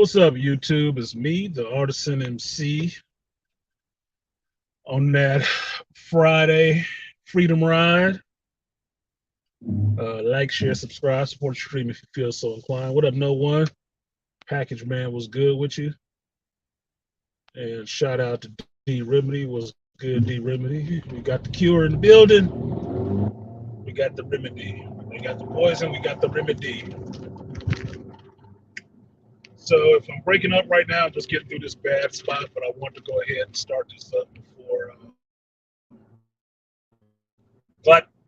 What's up, YouTube? It's me, the Artisan MC, on that Friday Freedom Ride. Like, share, subscribe, support the stream if you feel so inclined. What up, No One? Package Man was good with you. And shout out to D Remedy. Was good, D Remedy. We got the cure in the building. We got the remedy. We got the poison. We got the remedy. So if I'm breaking up right now, just getting through this bad spot, but I want to go ahead and start this up before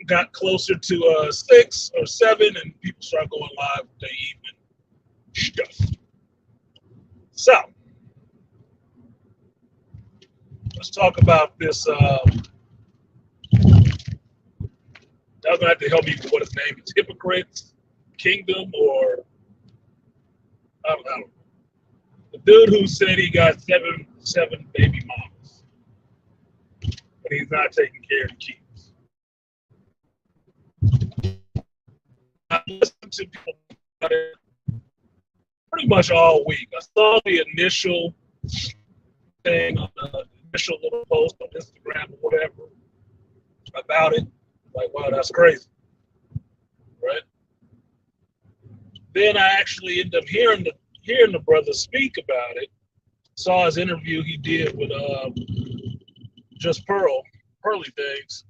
got closer to 6 or 7 and people start going live with their evening stuff. So let's talk about this. Y'all gonna have to help me with what his name is. Hypocrites Kingdom, or I don't know. The dude who said he got seven baby mamas, but he's not taking care of the kids. I listened to people about it pretty much all week. I saw the initial thing on the initial little post on Instagram or whatever about it. Like, wow, that's crazy, right? Then I actually ended up hearing the brother speak about it. Saw his interview he did with Just Pearly Things,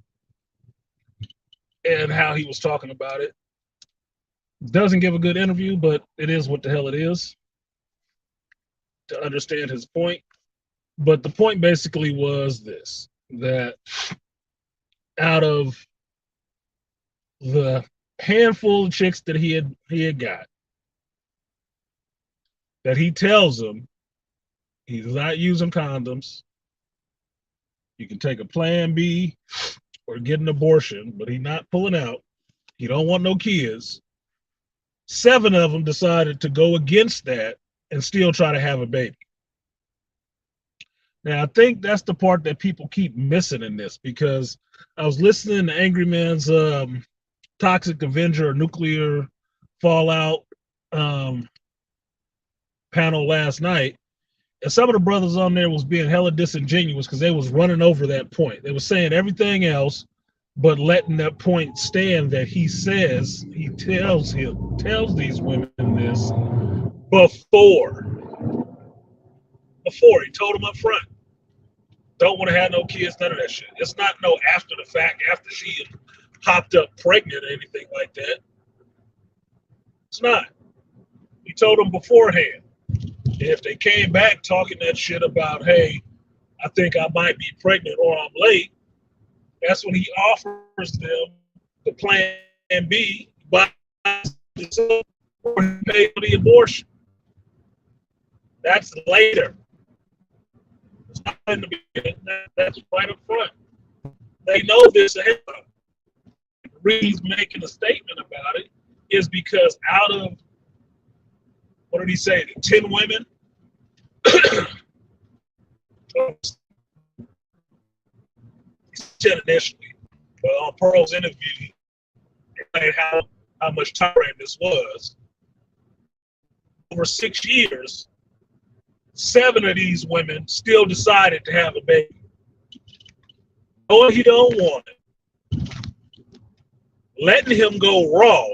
and how he was talking about it. Doesn't give a good interview, but it is what the hell it is, to understand his point. But the point basically was this, that out of the handful of chicks that he had got, that he tells them he's not using condoms, you can take a plan B or get an abortion, but he's not pulling out. He don't want no kids. 7 of them decided to go against that and still try to have a baby. Now, I think that's the part that people keep missing in this, because I was listening to Angry Man's Toxic Avenger or Nuclear Fallout panel last night, and some of the brothers on there was being hella disingenuous because they was running over that point. They was saying everything else but letting that point stand, that he says he tells these women this before he told them up front, don't want to have no kids, none of that shit. It's not no after the fact, after she had popped up pregnant or anything like that. It's not. He told them beforehand. If they came back talking that shit about, hey, I think I might be pregnant or I'm late, that's when he offers them the plan B, buys the or pay for the abortion. That's later. It's not in the beginning. That's right up front. They know this ahead of time. The reason he's making a statement about it is because out of, what did he say, 10 women? 10 initially. But on Pearl's interview, he explained how much time this was. Over 6 years, 7 of these women still decided to have a baby. Knowing he don't want it. Letting him go raw.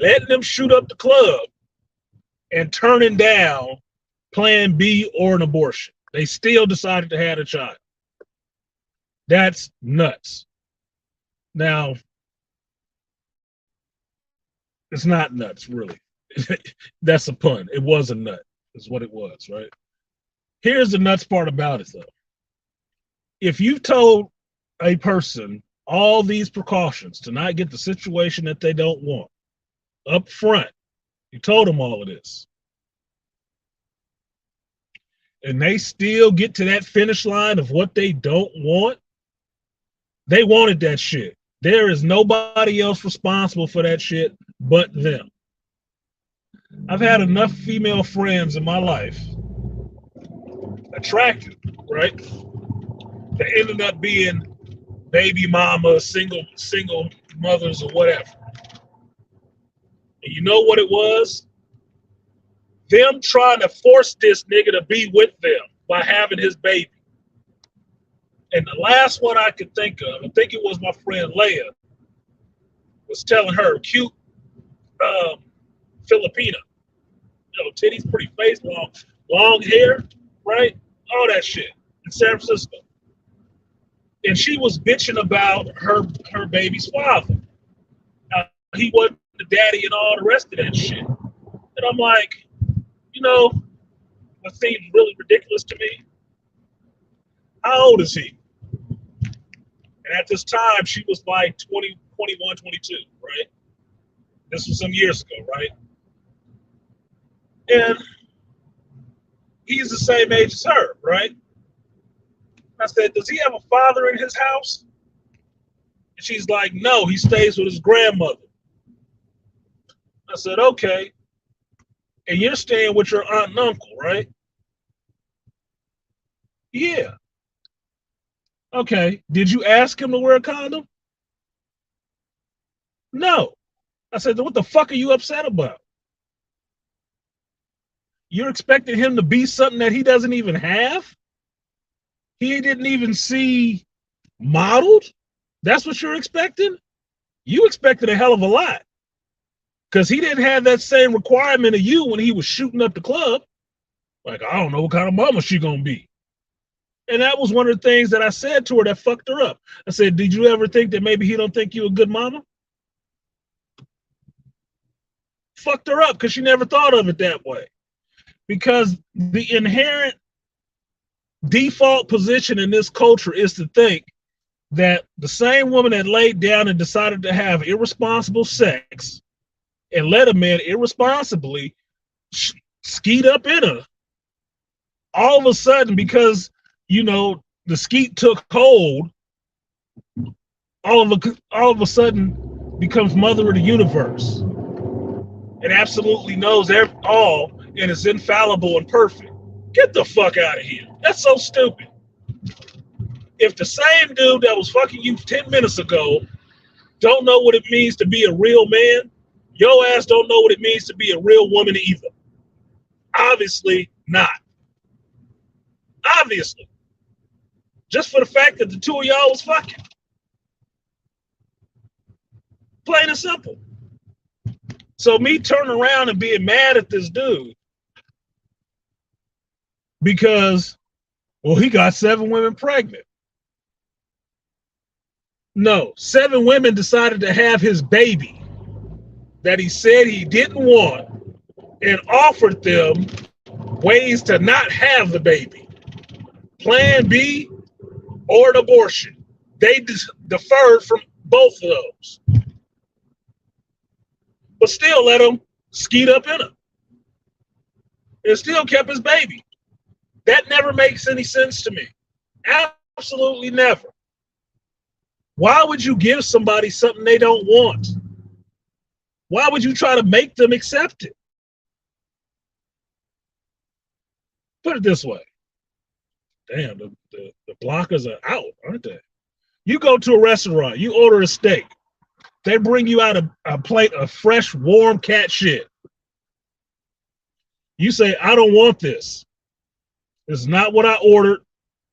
Letting him shoot up the club. And turning down plan B or an abortion. They still decided to have a child. That's nuts. Now, it's not nuts, really. That's a pun. It was a nut, is what it was, right? Here's the nuts part about it, though. If you've told a person all these precautions to not get the situation that they don't want up front, you told them all of this, and they still get to that finish line of what they don't want, they wanted that shit. There is nobody else responsible for that shit but them. I've had enough female friends in my life, attractive, right, that ended up being baby mamas, single mothers, or whatever. And you know what it was? them trying to force this nigga to be with them by having his baby. And the last one I could think of, I think it was my friend Leia, was telling her, cute Filipina, titties, pretty face, long hair, right? All that shit in San Francisco. And she was bitching about her baby's father. He wasn't the daddy and all the rest of that shit. And I'm like, what seems really ridiculous to me? How old is he? And at this time, she was like 20, 21, 22, right? This was some years ago, right? And he's the same age as her, right? I said, does he have a father in his house? And she's like, no, he stays with his grandmother. I said, okay. And you're staying with your aunt and uncle, right? Yeah. Okay. Did you ask him to wear a condom? No. I said, what the fuck are you upset about? You're expecting him to be something that he doesn't even have? He didn't even see modeled? That's what you're expecting? You expected a hell of a lot. Because he didn't have that same requirement of you when he was shooting up the club. Like, I don't know what kind of mama she gonna be. And that was one of the things that I said to her that fucked her up. I said, did you ever think that maybe he don't think you a good mama? Fucked her up because she never thought of it that way. Because the inherent default position in this culture is to think that the same woman that laid down and decided to have irresponsible sex and let a man irresponsibly skeet up in her, all of a sudden, because, the skeet took hold, all of a sudden becomes mother of the universe and absolutely knows all and is infallible and perfect. Get the fuck out of here. That's so stupid. If the same dude that was fucking you 10 minutes ago don't know what it means to be a real man, your ass don't know what it means to be a real woman either. Obviously not. Obviously. Just for the fact that the two of y'all was fucking. Plain and simple. So me turning around and being mad at this dude because, well, he got 7 women pregnant. No, 7 women decided to have his baby that he said he didn't want and offered them ways to not have the baby. Plan B or an abortion. They deferred from both of those. But still let him skeet up in him. And still kept his baby. That never makes any sense to me. Absolutely never. Why would you give somebody something they don't want? Why would you try to make them accept it? Put it this way. Damn, the blockers are out, aren't they? You go to a restaurant, you order a steak. They bring you out a plate of fresh, warm cat shit. You say, I don't want this. It's not what I ordered.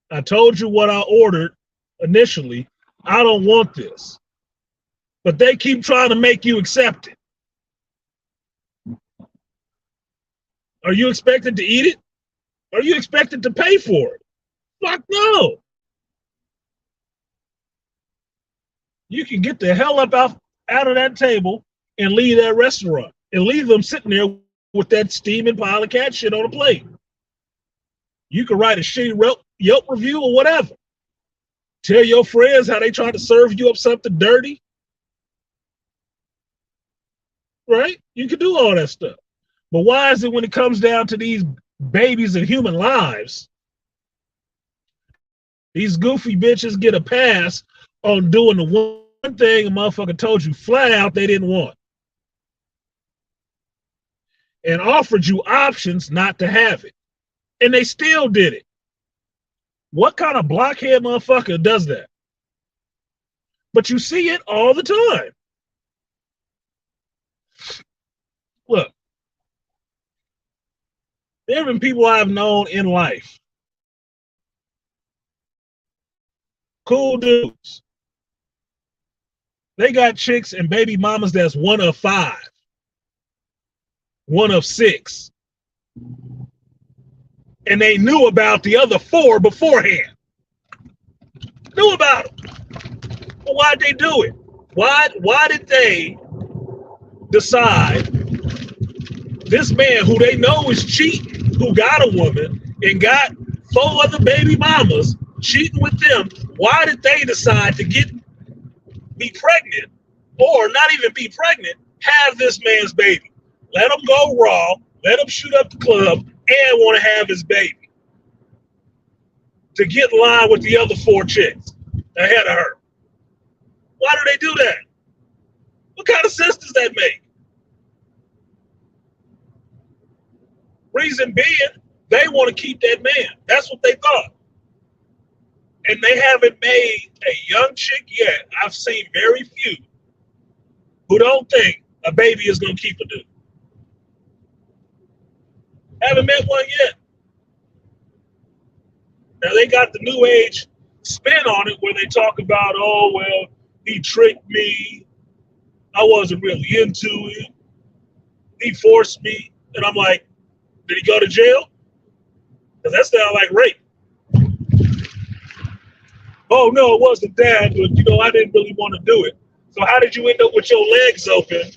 I told you what I ordered initially. I don't want this. But they keep trying to make you accept it. Are you expected to eat it? Are you expected to pay for it? Fuck no. You can get the hell up out of that table and leave that restaurant and leave them sitting there with that steaming pile of cat shit on a plate. You can write a shitty Yelp review or whatever. Tell your friends how they try to serve you up something dirty. Right? You can do all that stuff. But why is it when it comes down to these babies and human lives, these goofy bitches get a pass on doing the one thing a motherfucker told you flat out they didn't want and offered you options not to have it, and they still did it? What kind of blockhead motherfucker does that? But you see it all the time. Look, There have been people I've known in life, cool dudes. They got chicks and baby mamas that's one of 5, one of 6. And they knew about the other 4 beforehand. Knew about them. Well, why'd they do it? Why did they decide this man who they know is cheating, who got a woman and got 4 other baby mamas, cheating with them? Why did they decide to be pregnant, or not even be pregnant, have this man's baby? Let him go raw, let him shoot up the club, and want to have his baby to get in line with the other 4 chicks ahead of her. Why do they do that? What kind of sense does that make? Reason being, they want to keep that man. That's what they thought. And they haven't made a young chick yet. I've seen very few who don't think a baby is going to keep a dude. Haven't met one yet. Now they got the new age spin on it where they talk about, oh, well, he tricked me. I wasn't really into it. He forced me. And I'm like, did he go to jail? Because that sounds like rape. Oh, no, it wasn't that, but, I didn't really want to do it. So how did you end up with your legs open,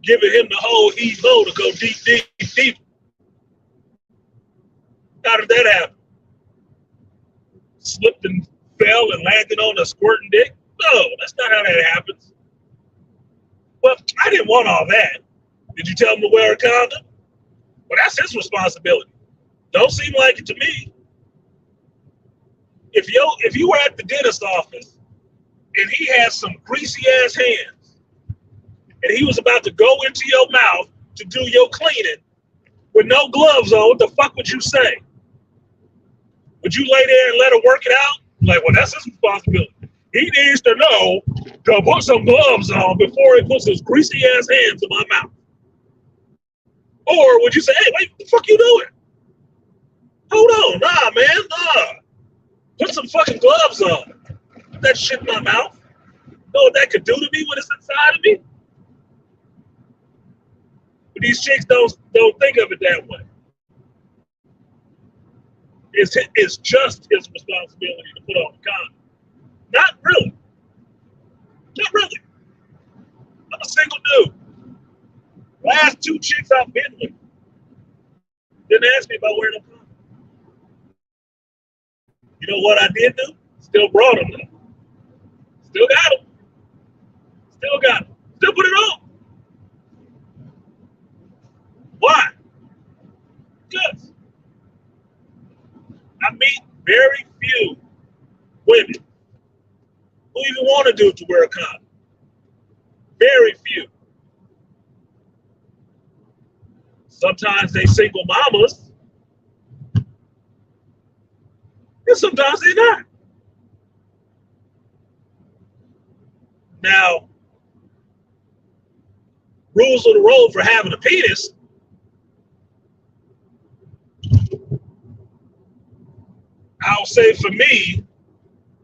giving him the whole heave-ho to go deep, deep, deep? How did that happen? Slipped and fell and landed on a squirting dick? No, that's not how that happens. Well, I didn't want all that. Did you tell him to wear a condom? Well, that's his responsibility. Don't seem like it to me. If you were at the dentist office and he had some greasy ass hands and he was about to go into your mouth to do your cleaning with no gloves on, what the fuck would you say? Would you lay there and let him work it out? Like, well, that's his responsibility. He needs to know to put some gloves on before he puts his greasy ass hands in my mouth. Or would you say, hey, wait, what the fuck you doing? Hold on, nah, man, nah. Put some fucking gloves on. Put that shit in my mouth. Know what that could do to me when it's inside of me? But these chicks don't think of it that way. It's just his responsibility to put on the condom. Not really. Not really. I'm a single dude. Last 2 chicks I've been with didn't ask me about wearing a condom. You know what I did do? Still brought them though. Still got them. Still got them. Still put it on. Why? Because I meet very few women who even want a dude to wear a condom. Very few. Sometimes they single mamas, and sometimes they're not. Now, rules of the road for having a penis. I'll say for me,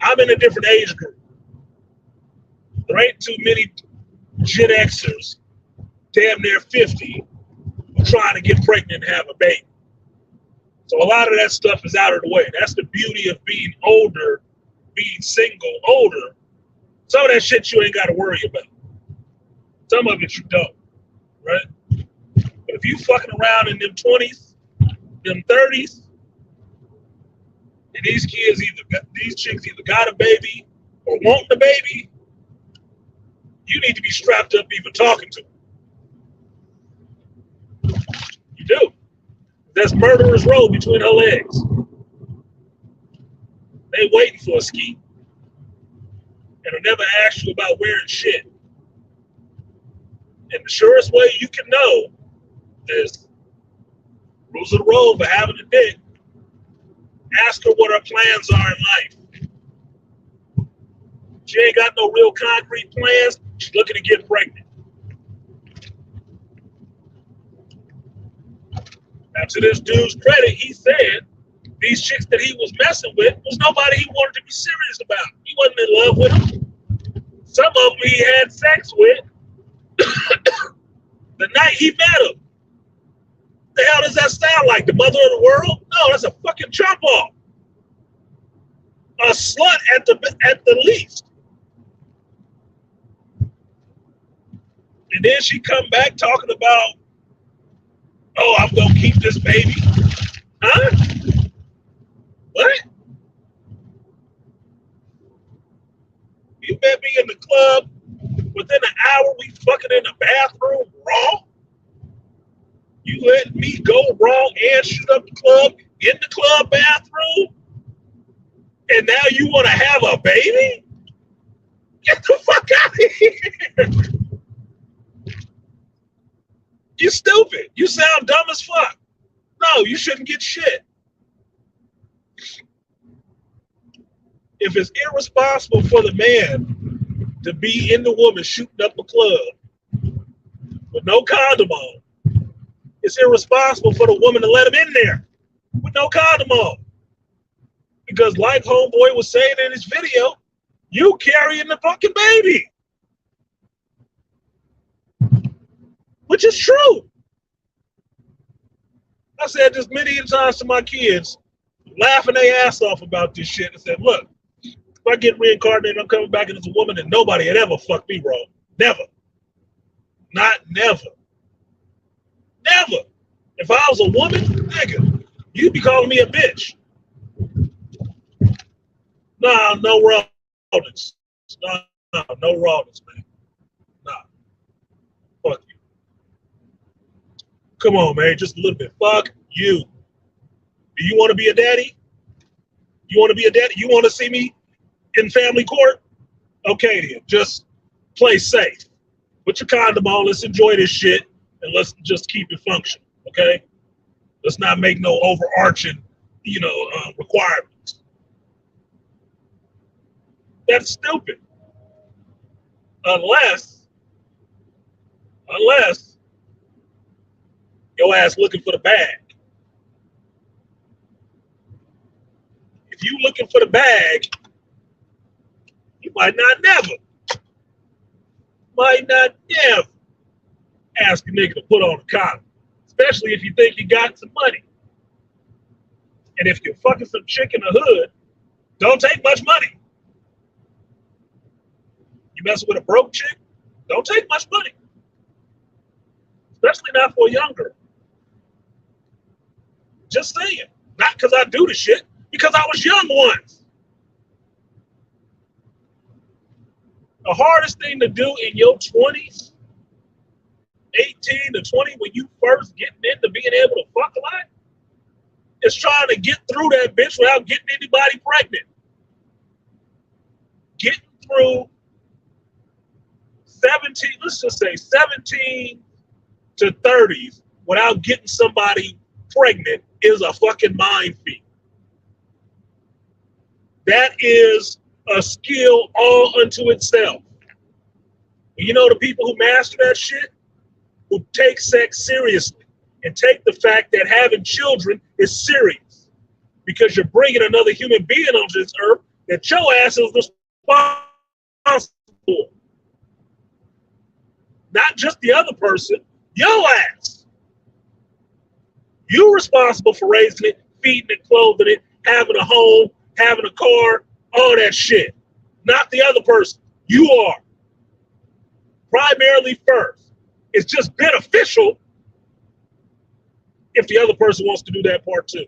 I'm in a different age group. There ain't too many Gen Xers, damn near 50, who trying to get pregnant and have a baby. So a lot of that stuff is out of the way. That's the beauty of being older, being single, older. Some of that shit you ain't got to worry about. Some of it you don't, right? But if you fucking around in them 20s, them 30s, and these chicks either got a baby or want the baby, you need to be strapped up even talking to them. You do. That's murderer's row between her legs. They waiting for a ski. And they'll never ask you about wearing shit. And the surest way you can know is rules of the road for having a dick. Ask her what her plans are in life. She ain't got no real concrete plans. She's looking to get pregnant. Now, to this dude's credit, he said these chicks that he was messing with was nobody he wanted to be serious about. He wasn't in love with them. Some of them he had sex with the night he met them. The hell does that sound like? The mother of the world? No, that's a fucking chump off. A slut at the least. And then she come back talking about, oh, I'm gonna keep this baby. Huh? What? You met me in the club. Within an hour, we fucking in the bathroom raw. You let me go wrong and shoot up the club in the club bathroom? And now you want to have a baby? Get the fuck out of here. You stupid. You sound dumb as fuck. No, you shouldn't get shit. If it's irresponsible for the man to be in the woman shooting up a club with no condom on, it's irresponsible for the woman to let him in there with no condom on. Because like homeboy was saying in his video, you carrying the fucking baby. Which is true. I said this many times to my kids, laughing their ass off about this shit, and said, look, if I get reincarnated, I'm coming back as a woman, and nobody had ever fucked me wrong. Never. Not never. Never. If I was a woman, nigga, you'd be calling me a bitch. Nah, no rawness. No rawness, man. Nah. Fuck you. Come on, man, just a little bit. Fuck you. Do you want to be a daddy? You want to be a daddy? You want to see me in family court? Okay, then. Just play safe. Put your condom on. Let's enjoy this shit, and let's just keep it functional, okay? Let's not make no overarching, requirements. That's stupid. Unless your ass looking for the bag. If you looking for the bag, you might not never ask a nigga to put on a condom, especially if you think you got some money. And if you're fucking some chick in the hood, don't take much money. You messing with a broke chick, don't take much money. Especially not for a young girl. Just saying. Not because I do the shit, because I was young once. The hardest thing to do in your 20s, 18 to 20, when you first getting into being able to fuck a lot, is trying to get through that bitch without getting anybody pregnant. Getting through 17, let's just say 17 to 30s without getting somebody pregnant is a fucking minefield. That is a skill all unto itself. You know the people who master that shit? Who take sex seriously and take the fact that having children is serious because you're bringing another human being onto this earth that your ass is responsible for. Not just the other person, your ass. You're responsible for raising it, feeding it, clothing it, having a home, having a car, all that shit. Not the other person. You are. Primarily first. It's just beneficial if the other person wants to do that part too.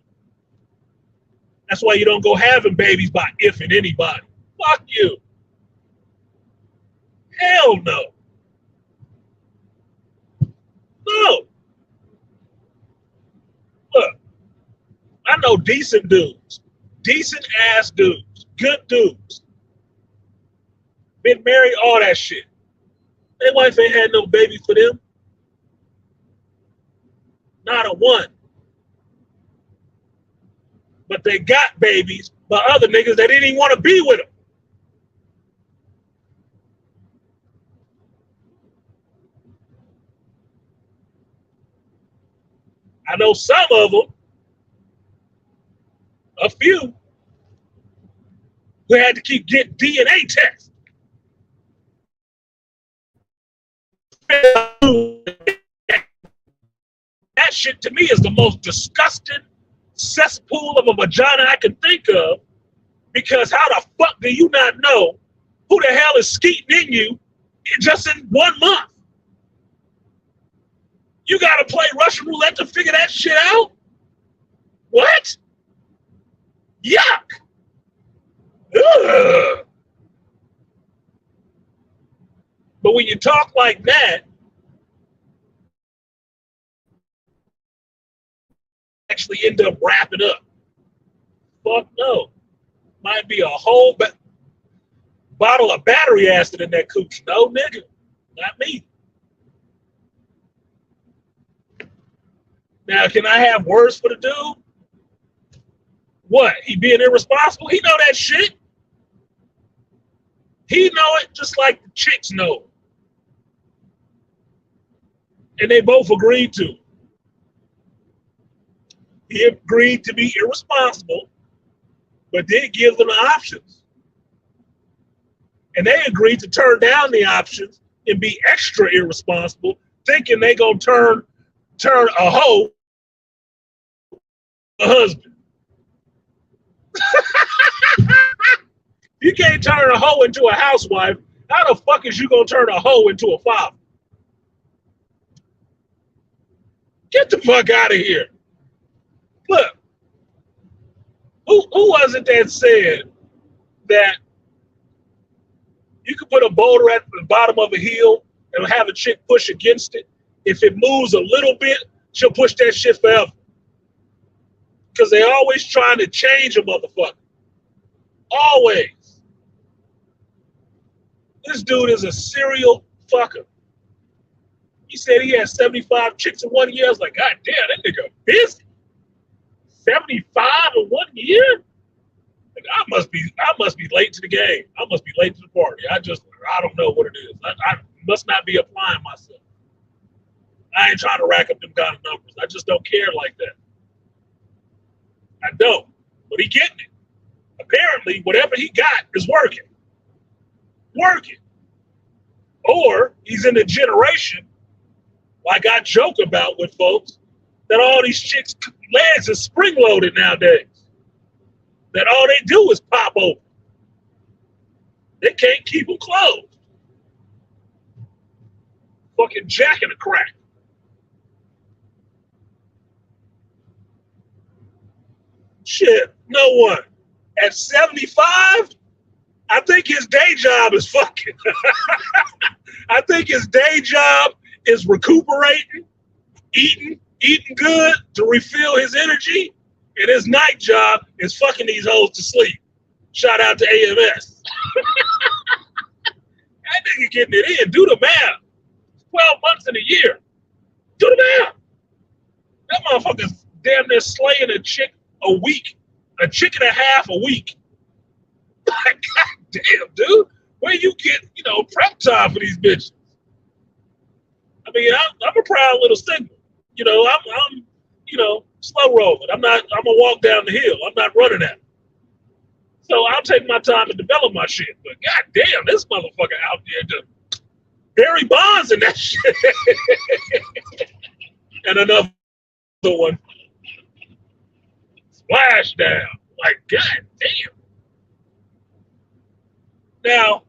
That's why you don't go having babies by if and anybody. Fuck you. Hell no. No. Look, I know decent dudes, decent ass dudes, good dudes. Been married, all that shit. Their wife ain't had no baby for them. Not a one. But they got babies by other niggas that didn't even want to be with them. I know some of them, a few, who had to keep getting DNA tests. That shit to me is the most disgusting cesspool of a vagina I can think of, because how the fuck do you not know who the hell is skeeting in you just in 1 month? You gotta play Russian roulette to figure that shit out? What? Yuck. Ugh. But when you talk like that, actually end up wrapping up. Fuck no. Might be a whole bottle of battery acid in that cooch. No, nigga. Not me. Now, can I have words for the dude? What? He being irresponsible? He know that shit. He know it just like the chicks know. And they both agreed to. He agreed to be irresponsible, but did give them the options. And they agreed to turn down the options and be extra irresponsible, thinking they gonna turn a hoe a husband. You can't turn a hoe into a housewife. How the fuck is you gonna turn a hoe into a father? Get the fuck out of here. Look, who was it that said that you could put a boulder at the bottom of a hill and have a chick push against it? If it moves a little bit, she'll push that shit forever. Because they always trying to change a motherfucker. Always. This dude is a serial fucker. He said he had 75 chicks in 1 year. I was like, God damn, that nigga busy. 75 in 1 year? Like, I must be late to the game. I must be late to the party. I don't know what it is. I must not be applying myself. I ain't trying to rack up them kind of numbers. I just don't care like that. I don't. But he getting it. Apparently, whatever he got is working. Working. Or he's in the generation, like I joke about with folks, that all these chicks' legs are spring-loaded nowadays. That all they do is pop open. They can't keep them closed. Fucking jacking a crack. Shit, no one. At 75, I think his day job is fucking. I think his day job is recuperating, eating good to refill his energy, and his night job is fucking these hoes to sleep. Shout out to AMS. That nigga getting it in. Do the math. 12 months in a year. Do the math. That motherfucker's damn near slaying a chick a week. A chick and a half a week. God damn, dude. Where you get, prep time for these bitches? I mean, I'm a proud little single. I'm slow rolling. I'm gonna walk down the hill. I'm not running at it. So I'll take my time to develop my shit. But god damn, this motherfucker out there just Barry Bonds and that shit. And another one. Splash down. Like, god damn. Now,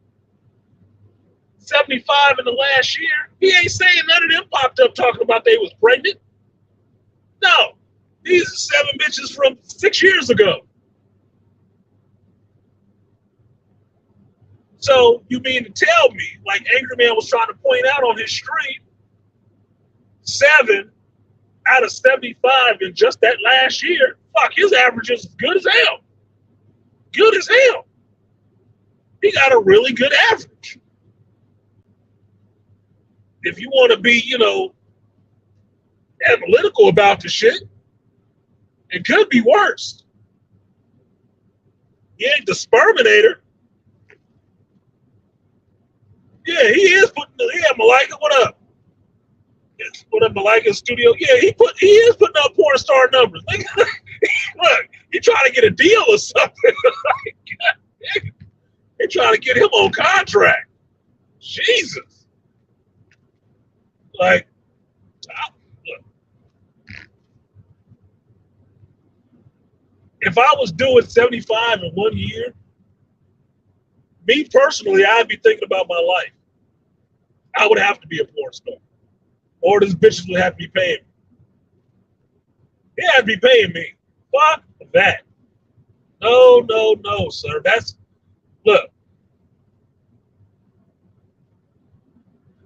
75 in the last year, he ain't saying none of them popped up talking about they was pregnant. No. These are 7 bitches from 6 years ago. So you mean to tell me, like Angry Man was trying to point out on his stream, 7 out of 75 in just that last year, fuck, his average is good as hell. Good as hell. He got a really good average. If you want to be, analytical about the shit, it could be worse. He ain't the sperminator. Yeah, he is putting, yeah, Malika, what up? Put up like in studio. Yeah, he is putting up porn star numbers. Look, he trying to get a deal or something. They trying to get him on contract. Jesus. Like, look, if I was doing 75 in 1 year, me personally, I'd be thinking about my life. I would have to be a porn star. Or these bitches would have to be paying me. They have to be paying me. Fuck that. No, sir. Look.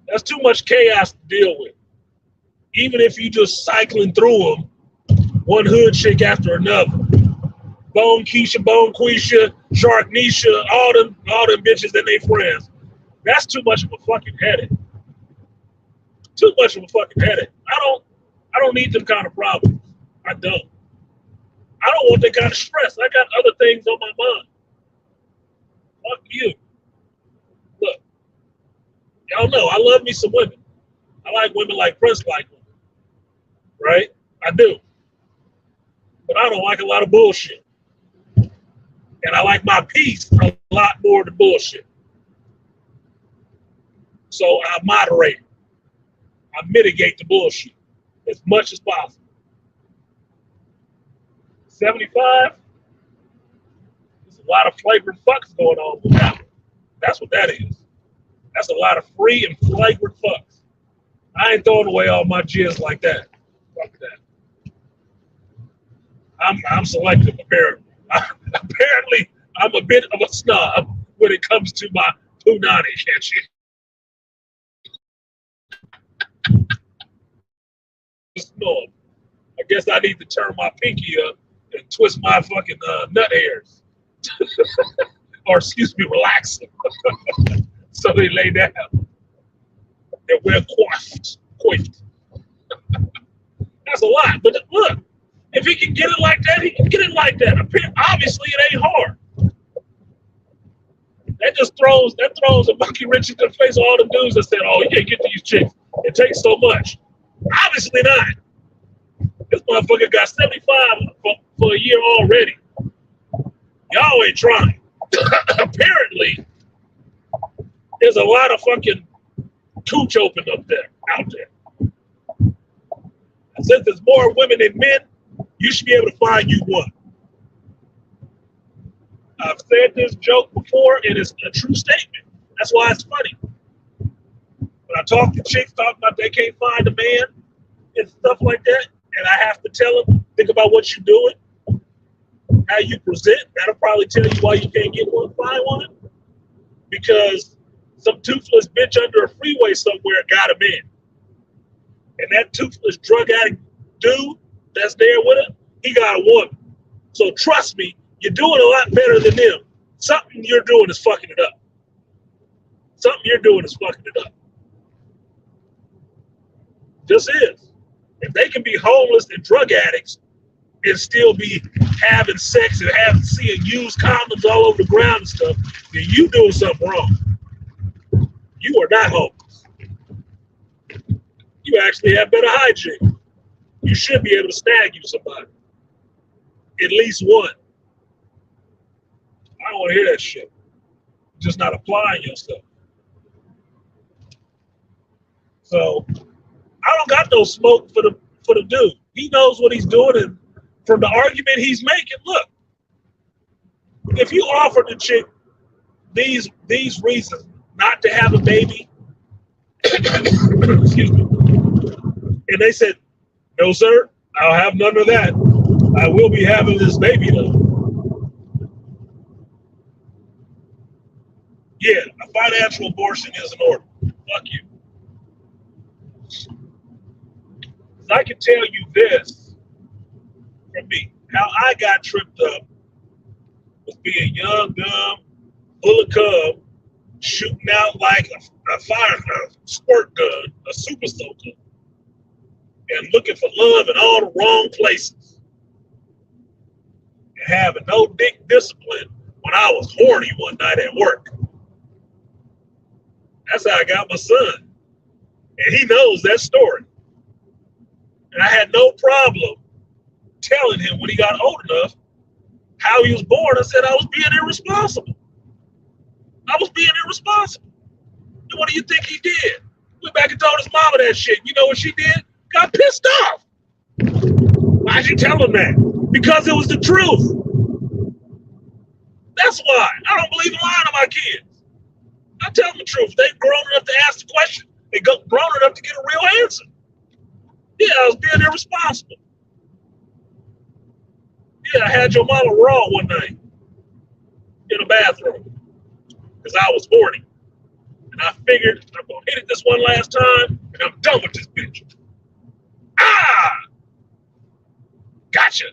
That's too much chaos to deal with. Even if you just cycling through them, one hood chick after another. Bone Keisha, Bone Quisha, Sharknisha, all them bitches and they friends. That's too much of a fucking headache. Too much of a fucking headache. I don't need them kind of problems. I don't. I don't want that kind of stress. I got other things on my mind. Fuck you. Look, y'all know I love me some women. I like women like Prince like women. Right? I do. But I don't like a lot of bullshit. And I like my peace a lot more than bullshit. So I moderate. I mitigate the bullshit as much as possible. 75, there's a lot of flavored fucks going on with that. That's what that is. That's a lot of free and flavored fucks. I ain't throwing away all my jizz like that. Fuck that. I'm selective apparently. Apparently, I'm a bit of a snob when it comes to my punani, can't you? Snob. I guess I need to turn my pinky up and twist my fucking nut hairs. Or excuse me, relax them. So they lay down. They wear coiffed. That's a lot. But look, if he can get it like that, he can get it like that. Obviously, it ain't hard. That throws a monkey wrench into the face of all the dudes that said, "Oh, you can't get these chicks. It takes so much." Obviously not. This motherfucker got 75 for a year already. Y'all ain't trying. Apparently, there's a lot of fucking cooch open out there. And since there's more women than men, you should be able to find you one. I've said this joke before, and it's a true statement. That's why it's funny. When I talk to chicks talking about they can't find a man and stuff like that, and I have to tell them, think about what you're doing, how you present. That'll probably tell you why you can't get one, find one. Because some toothless bitch under a freeway somewhere got him in. And that toothless drug addict dude that's there with her, he got a woman. So trust me, you're doing a lot better than them. Something you're doing is fucking it up. Something you're doing is fucking it up. Just is. If they can be homeless and drug addicts and still be having sex and seeing used condoms all over the ground and stuff, then you doing something wrong. You are not homeless. You actually have better hygiene. You should be able to snag you somebody. At least one. I don't want to hear that shit. You're just not applying yourself. So I don't got no smoke for the dude. He knows what he's doing, and from the argument he's making, look, if you offer the chick these reasons not to have a baby, excuse me, and they said, "No, sir, I'll have none of that. I will be having this baby though." Yeah, a financial abortion is in order. Fuck you. I can tell you this from me. How I got tripped up was being young, dumb, full of cum, shooting out like a squirt gun, a super soaker, and looking for love in all the wrong places. And having no dick discipline when I was horny one night at work. That's how I got my son. And he knows that story. And I had no problem telling him when he got old enough how he was born. I said I was being irresponsible. I was being irresponsible. And what do you think he did? Went back and told his mama that shit. You know what she did? Got pissed off. Why'd you tell him that? Because it was the truth. That's why. I don't believe in lying to my kids. I tell them the truth. They've grown enough to ask the question. They've grown enough to get a real answer. Yeah, I was being irresponsible. Yeah, I had your mama raw one night in the bathroom because I was horny. And I figured I'm going to hit it this one last time and I'm done with this bitch. Ah! Gotcha.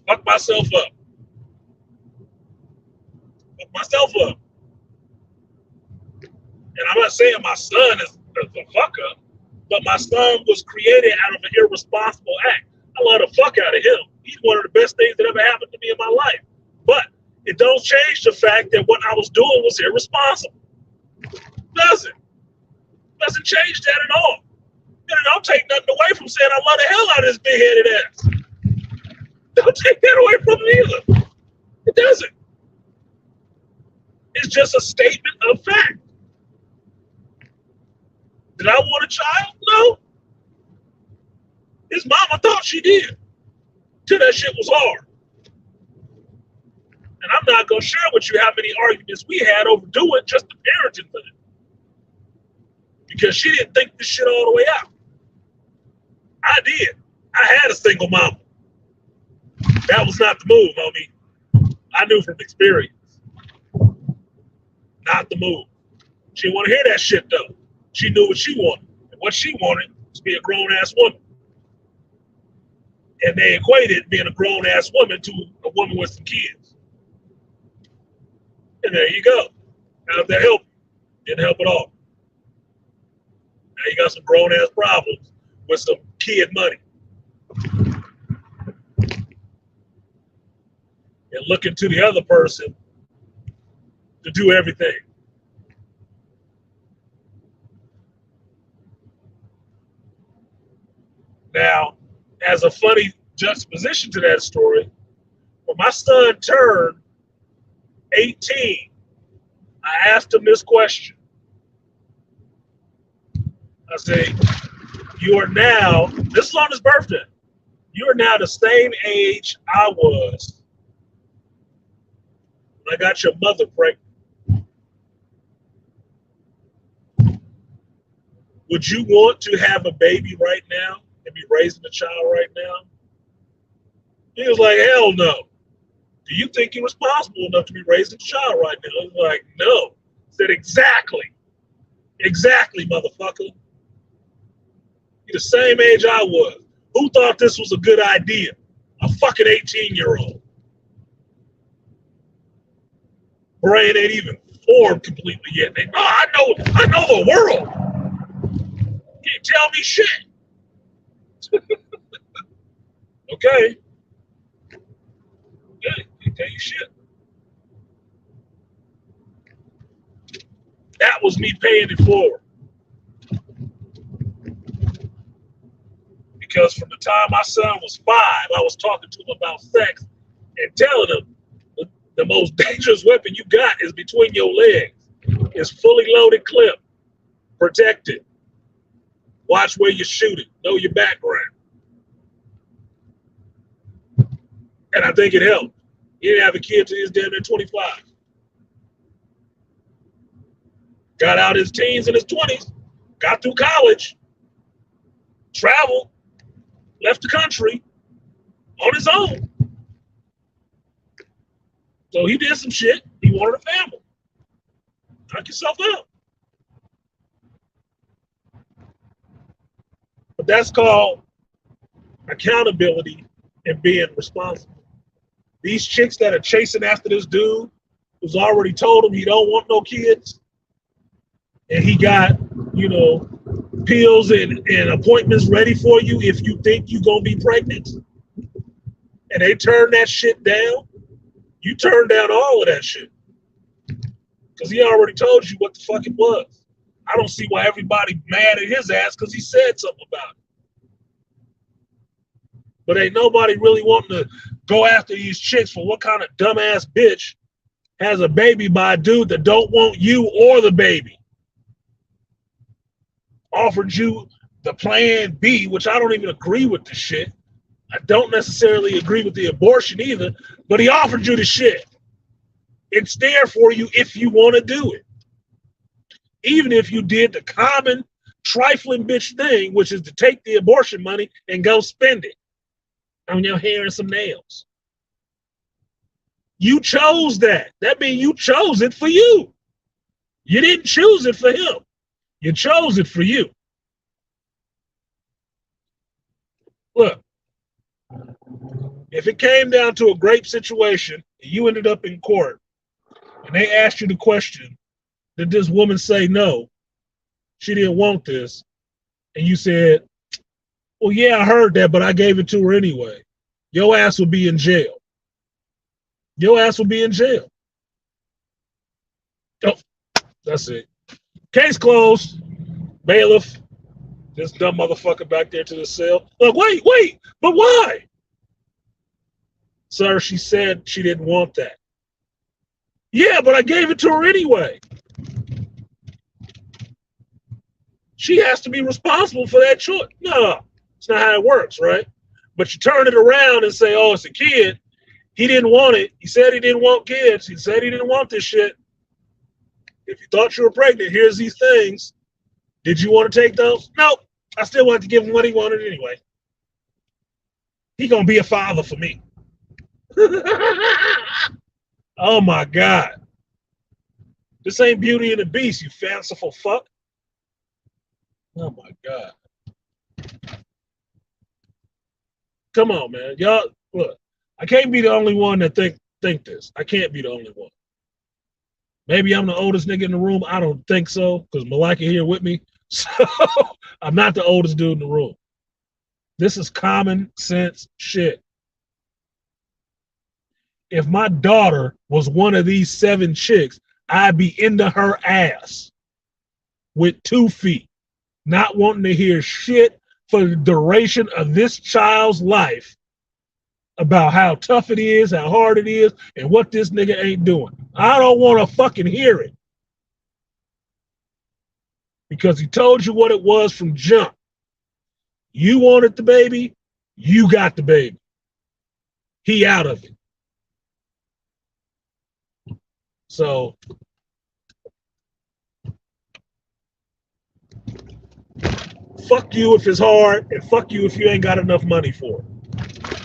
Fuck myself up. Fuck myself up. And I'm not saying my son is a fuck up, but my son was created out of an irresponsible act. I love the fuck out of him. He's one of the best things that ever happened to me in my life. But it don't change the fact that what I was doing was irresponsible. Doesn't change that at all. And it don't take nothing away from saying I love the hell out of this big-headed ass. Don't take that away from me either. It doesn't. It's just a statement of fact. Did I want a child? No. His mama thought she did. Till that shit was hard. And I'm not going to share with you how many arguments we had over doing just the parenting thing. Because she didn't think this shit all the way out. I did. I had a single mama. That was not the move, homie. I knew from experience. Not the move. She didn't want to hear that shit, though. She knew what she wanted. And what she wanted was to be a grown-ass woman. And they equated being a grown-ass woman to a woman with some kids. And there you go. How'd that help? Didn't help at all. Now you got some grown-ass problems with some kid money. And looking to the other person to do everything. Now, as a funny juxtaposition to that story, when my son turned 18, I asked him this question. I say, you are now, this is on his birthday, you are now the same age I was when I got your mother pregnant. Would you want to have a baby right now and be raising a child right now? He was like, hell no. Do you think you're responsible enough to be raising a child right now? I was like, no. I said, exactly. Exactly, motherfucker. You're the same age I was. Who thought this was a good idea? A fucking 18-year-old. Brain ain't even formed completely yet. They, I know the world. Can't tell me shit. Okay. Yeah, can't tell you shit. That was me paying it forward. Because from the time my son was 5, I was talking to him about sex and telling him the most dangerous weapon you got is between your legs. It's fully loaded clip. Protect it. Watch where you're shooting. Know your background. And I think it helped. He didn't have a kid till he was damn near 25. Got out his teens and his 20s. Got through college. Traveled. Left the country. On his own. So he did some shit. He wanted a family. Knock yourself out. But that's called accountability and being responsible. These chicks that are chasing after this dude who's already told him he don't want no kids, and he got, pills and appointments ready for you if you think you're going to be pregnant, and they turn that shit down, you turn down all of that shit. Because he already told you what the fuck it was. I don't see why everybody mad at his ass because he said something about it. But ain't nobody really wanting to go after these chicks for what kind of dumbass bitch has a baby by a dude that don't want you or the baby. Offered you the plan B, which I don't even agree with the shit. I don't necessarily agree with the abortion either, but he offered you the shit. It's there for you if you want to do it. Even if you did the common trifling bitch thing, which is to take the abortion money and go spend it on your hair and some nails. You chose that. That means you chose it for you. You didn't choose it for him. You chose it for you. Look, if it came down to a grape situation, and you ended up in court, and they asked you the question, did this woman say no? She didn't want this. And you said, well, yeah, I heard that, but I gave it to her anyway. Your ass will be in jail. Your ass will be in jail. Oh, that's it. Case closed. Bailiff. This dumb motherfucker back there to the cell. Look, wait, but why? Sir, she said she didn't want that. Yeah, but I gave it to her anyway. She has to be responsible for that choice. No, it's not how it works, right? But you turn it around and say, oh, it's a kid. He didn't want it. He said he didn't want kids. He said he didn't want this shit. If you thought you were pregnant, here's these things. Did you want to take those? Nope. I still wanted to give him what he wanted anyway. He gonna be a father for me. Oh my God. This ain't Beauty and the Beast, you fanciful fuck. Oh my God. Come on, man. Y'all, look, I can't be the only one that think this. I can't be the only one. Maybe I'm the oldest nigga in the room. I don't think so, because Malika here with me. So I'm not the oldest dude in the room. This is common sense shit. If my daughter was one of these 7 chicks, I'd be into her ass with 2 feet, not wanting to hear shit for the duration of this child's life about how tough it is, how hard it is, and what this nigga ain't doing. I don't want to fucking hear it. Because he told you what it was from jump. You wanted the baby, you got the baby. He out of it. So, fuck you if it's hard, and fuck you if you ain't got enough money for it.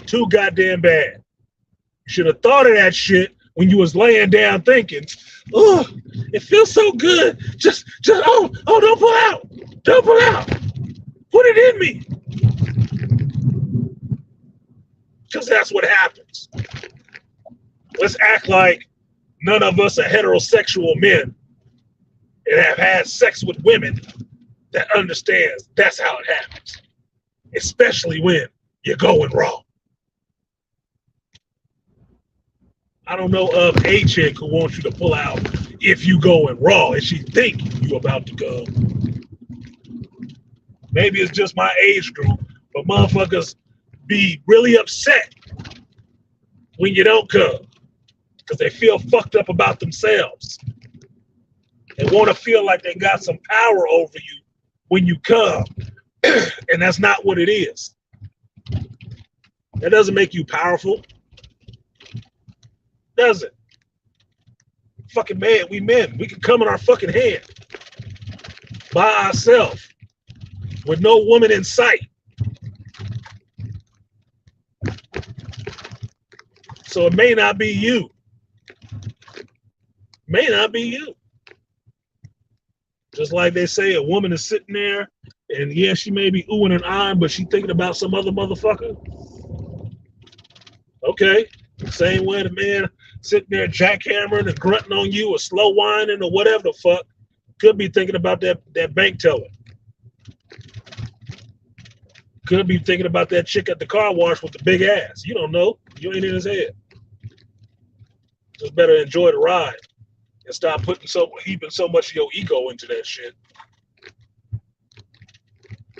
Too goddamn bad. You should have thought of that shit when you was laying down thinking, oh, it feels so good. Just, oh, don't pull out. Don't pull out. Put it in me. Because that's what happens. Let's act like none of us are heterosexual men and have had sex with women that understands that's how it happens. Especially when you're going wrong. I don't know of a chick who wants you to pull out if you going raw and she think you about to go. Maybe it's just my age group, but motherfuckers be really upset when you don't come because they feel fucked up about themselves. They want to feel like they got some power over you when you come, and that's not what it is. That doesn't make you powerful. Does it? Fucking man, we men. We can come in our fucking hand by ourselves with no woman in sight. So it may not be you. May not be you. Just like they say, a woman is sitting there and yeah, she may be oohing and eyeing, but she thinking about some other motherfucker. Okay. Same way the man sitting there jackhammering and grunting on you or slow whining or whatever the fuck could be thinking about that bank teller. Could be thinking about that chick at the car wash with the big ass. You don't know. You ain't in his head. Just better enjoy the ride and stop heaping so much of your ego into that shit.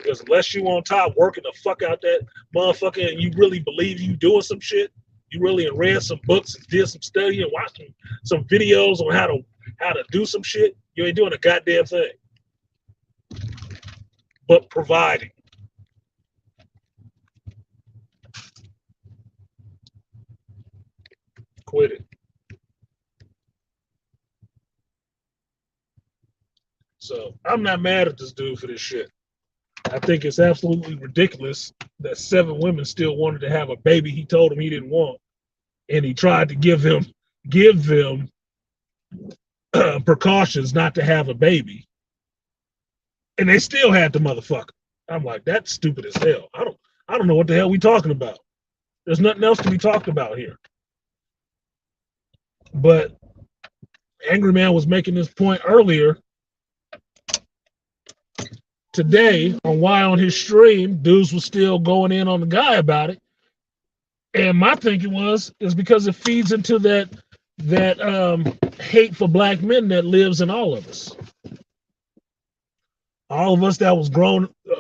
Because unless you on top working the fuck out that motherfucker and you really believe you doing some shit, you really read some books and did some study and watched some videos on how to do some shit, you ain't doing a goddamn thing. But providing. Quit it. So I'm not mad at this dude for this shit. I think it's absolutely ridiculous that 7 women still wanted to have a baby he told them he didn't want, and he tried to give them precautions not to have a baby, and they still had the motherfucker. I'm like, that's stupid as hell. I don't know what the hell we talking about. There's nothing else to be talked about here. But Angry Man was making this point earlier today on why on his stream dudes was still going in on the guy about it. And my thinking is because it feeds into that hate for black men that lives in all of us. All of us that was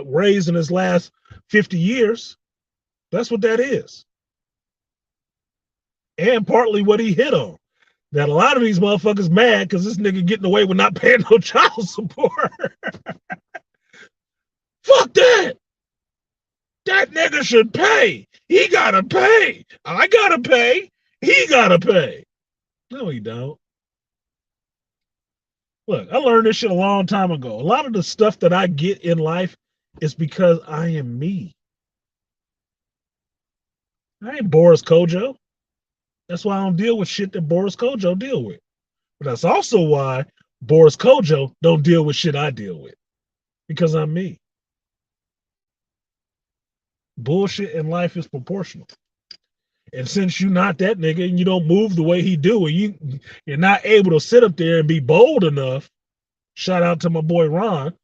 raised in this last 50 years, that's what that is. And partly what he hit on. That a lot of these motherfuckers mad because this nigga getting away with not paying no child support. Fuck that. That nigga should pay. He gotta pay. I gotta pay. He gotta pay. No, he don't. Look, I learned this shit a long time ago. A lot of the stuff that I get in life is because I am me. I ain't Boris Kojo. That's why I don't deal with shit that Boris Kojo deal with. But that's also why Boris Kojo don't deal with shit I deal with. Because I'm me. Bullshit in life is proportional. And since you're not that nigga and you don't move the way he do, and you're not able to sit up there and be bold enough, shout out to my boy Ron,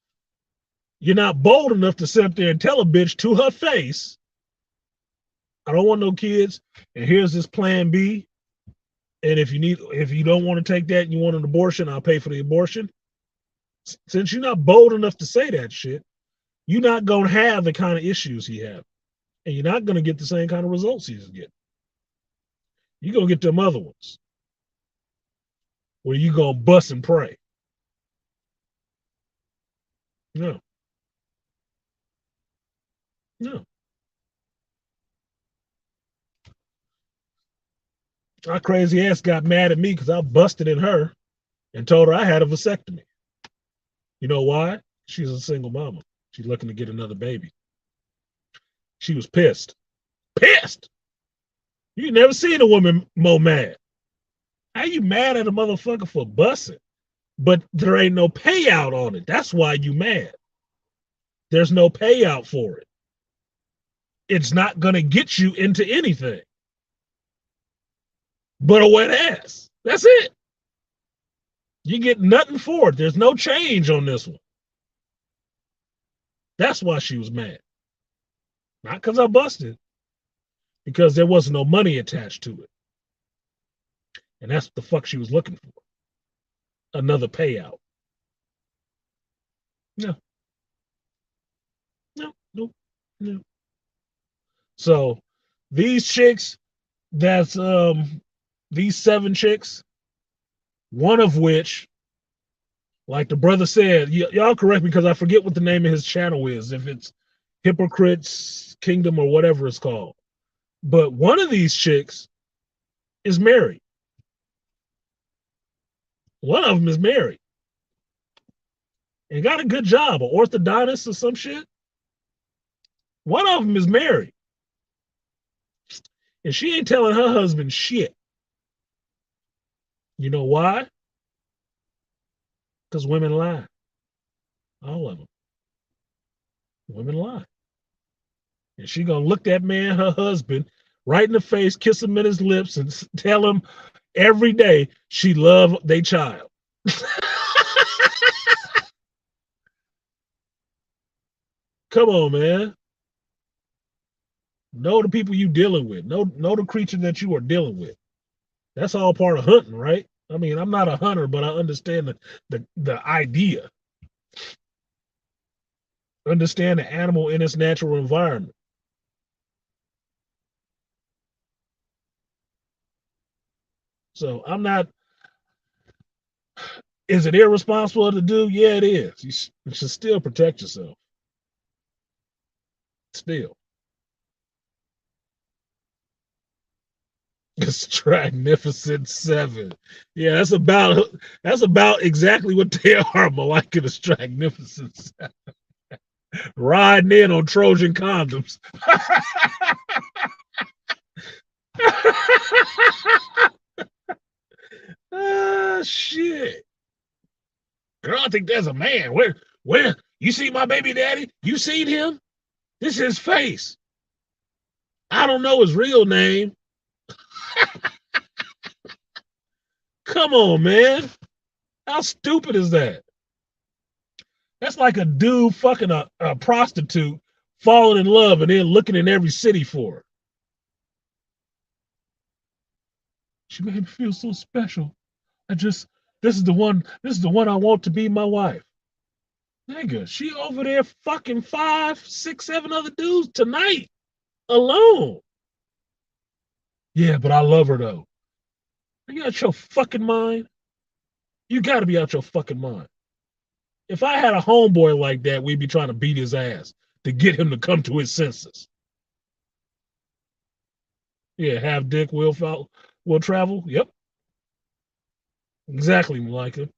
you're not bold enough to sit up there and tell a bitch to her face, I don't want no kids, and here's this plan B, and if you don't want to take that and you want an abortion, I'll pay for the abortion. Since you're not bold enough to say that shit, you're not going to have the kind of issues he has. And you're not going to get the same kind of results he's getting. You're going to get them other ones where you're going to bust and pray. No. No. My crazy ass got mad at me because I busted in her and told her I had a vasectomy. You know why? She's a single mama. She's looking to get another baby. She was pissed. Pissed! You never seen a woman more mad. How you mad at a motherfucker for busting? But there ain't no payout on it. That's why you mad. There's no payout for it. It's not going to get you into anything but a wet ass. That's it. You get nothing for it. There's no change on this one. That's why she was mad. Not because I busted, because there wasn't no money attached to it. And that's what the fuck she was looking for. Another payout. No. No, no, no. So these chicks, that's these 7 chicks, one of which, like the brother said, y'all correct me because I forget what the name of his channel is, if it's Hypocrites Kingdom or whatever it's called. But one of these chicks is married. One of them is married. And got a good job, an orthodontist or some shit. One of them is married. And she ain't telling her husband shit. You know why? Because women lie. All of them. Women lie. And she gonna look that man, her husband, right in the face, kiss him in his lips, and tell him every day she love their child. Come on, man. Know the people you dealing with. Know the creature that you are dealing with. That's all part of hunting, right? I mean, I'm not a hunter, but I understand the idea. Understand the animal in its natural environment. So I'm not. Is it irresponsible to do? Yeah, it is. You should still protect yourself. Still, it's Magnificent Seven. Yeah, that's about exactly what they are. Malika the Magnificent Seven. Riding in on Trojan condoms. Ah, shit. Girl, I think there's a man. Where? You see my baby daddy? You seen him? This is his face. I don't know his real name. Come on, man. How stupid is that? That's like a dude fucking a prostitute, falling in love, and then looking in every city for her. She made me feel so special. I just this is the one I want to be my wife. Nigga, she over there fucking 5, 6, 7 other dudes tonight alone. Yeah, but I love her though. Are you out your fucking mind? You gotta be out your fucking mind. If I had a homeboy like that, we'd be trying to beat his ass to get him to come to his senses. Yeah, have dick will travel. Yep, exactly, Malika.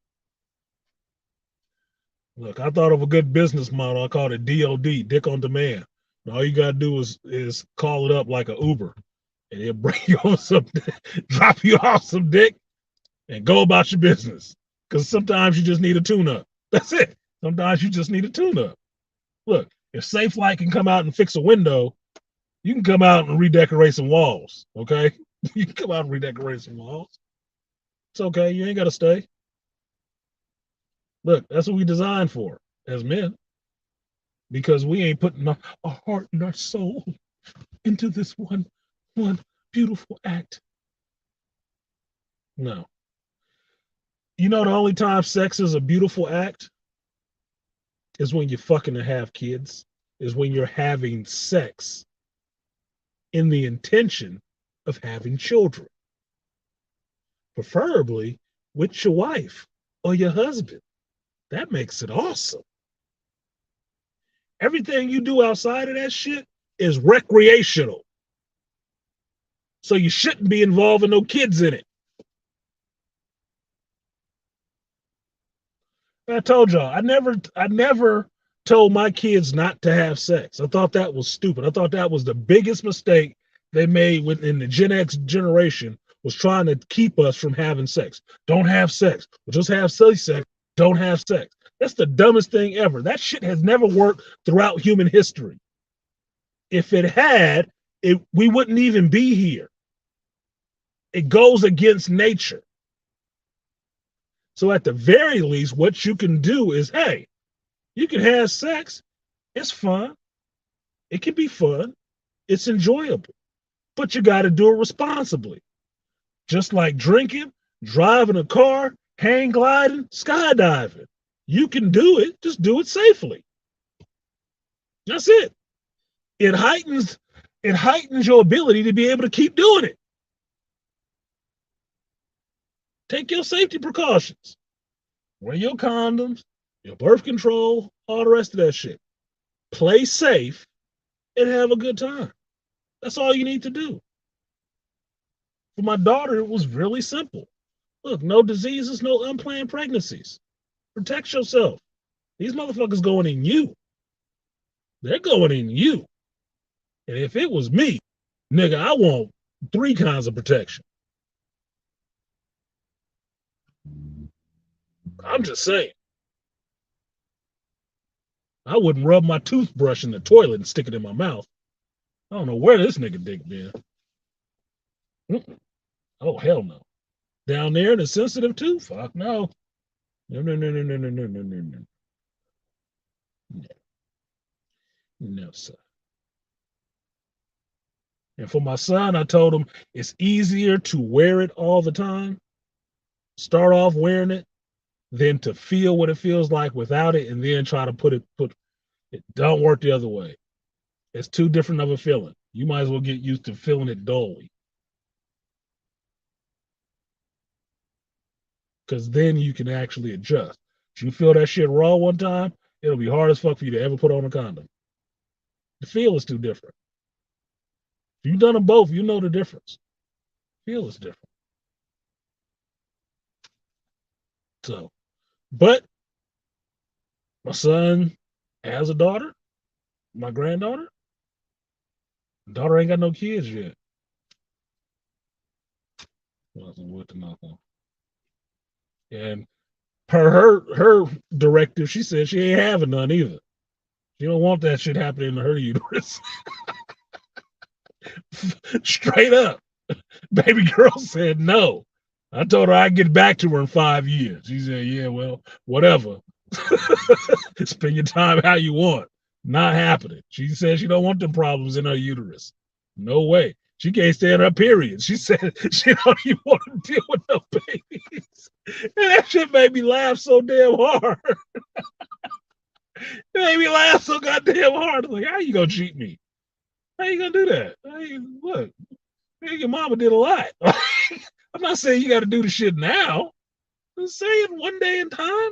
Look, I thought of a good business model. I called it DOD, Dick on Demand. And all you gotta do is call it up like a Uber, and it'll bring you on some, drop you off some dick, and go about your business. Because sometimes you just need a tune-up. That's it. Sometimes you just need a tune-up. Look, if Safe Light can come out and fix a window, you can come out and redecorate some walls. Okay, you can come out and redecorate some walls. It's okay. You ain't got to stay. Look, that's what we designed for as men, because we ain't putting our heart and our soul into this one beautiful act. No. You know the only time sex is a beautiful act is when you're fucking to have kids, is when you're having sex in the intention of having children, preferably with your wife or your husband. That makes it awesome. Everything you do outside of that shit is recreational. So you shouldn't be involving no kids in it. I told y'all, I never told my kids not to have sex. I thought that was stupid. I thought that was the biggest mistake they made within the Gen X generation, was trying to keep us from having sex. Don't have sex. We'll just have silly sex. Don't have sex. That's the dumbest thing ever. That shit has never worked throughout human history. If it had, we wouldn't even be here. It goes against nature. So at the very least, what you can do is, hey, you can have sex. It's fun. It can be fun. It's enjoyable. But you got to do it responsibly. Just like drinking, driving a car, hang gliding, skydiving. You can do it. Just do it safely. That's it. It heightens your ability to be able to keep doing it. Take your safety precautions. Wear your condoms, your birth control, all the rest of that shit. Play safe and have a good time. That's all you need to do. For my daughter, it was really simple. Look, no diseases, no unplanned pregnancies. Protect yourself. These motherfuckers going in you. They're going in you. And if it was me, nigga, I want 3 kinds of protection. I'm just saying. I wouldn't rub my toothbrush in the toilet and stick it in my mouth. I don't know where this nigga dick been. Oh, hell no. Down there and it's sensitive too? Fuck no. No, no, no, no, no, no, no, no, no, no. No, no, sir. And for my son, I told him it's easier to wear it all the time, start off wearing it, than to feel what it feels like without it and then try to put It don't work the other way. It's too different of a feeling. You might as well get used to feeling it dully. Because then you can actually adjust. If you feel that shit raw one time, it'll be hard as fuck for you to ever put on a condom. The feel is too different. If you've done them both, you know the difference. Feel is different. So, but my son has a daughter, my granddaughter. Daughter ain't got no kids yet. Wasn't with the knock on. And per her directive, she said she ain't having none either. She don't want that shit happening to her uterus. Straight up. Baby girl said no. I told her I'd get back to her in 5 years. She said, yeah, well, whatever. Spend your time how you want. Not happening. She said she don't want the problems in her uterus. No way. She can't stand her period. She said she don't even want to deal with no babies. And that shit made me laugh so damn hard. It made me laugh so goddamn hard. Like, how you gonna cheat me? How you gonna do that? Look, your mama did a lot. I'm not saying you got to do the shit now. I'm saying one day in time.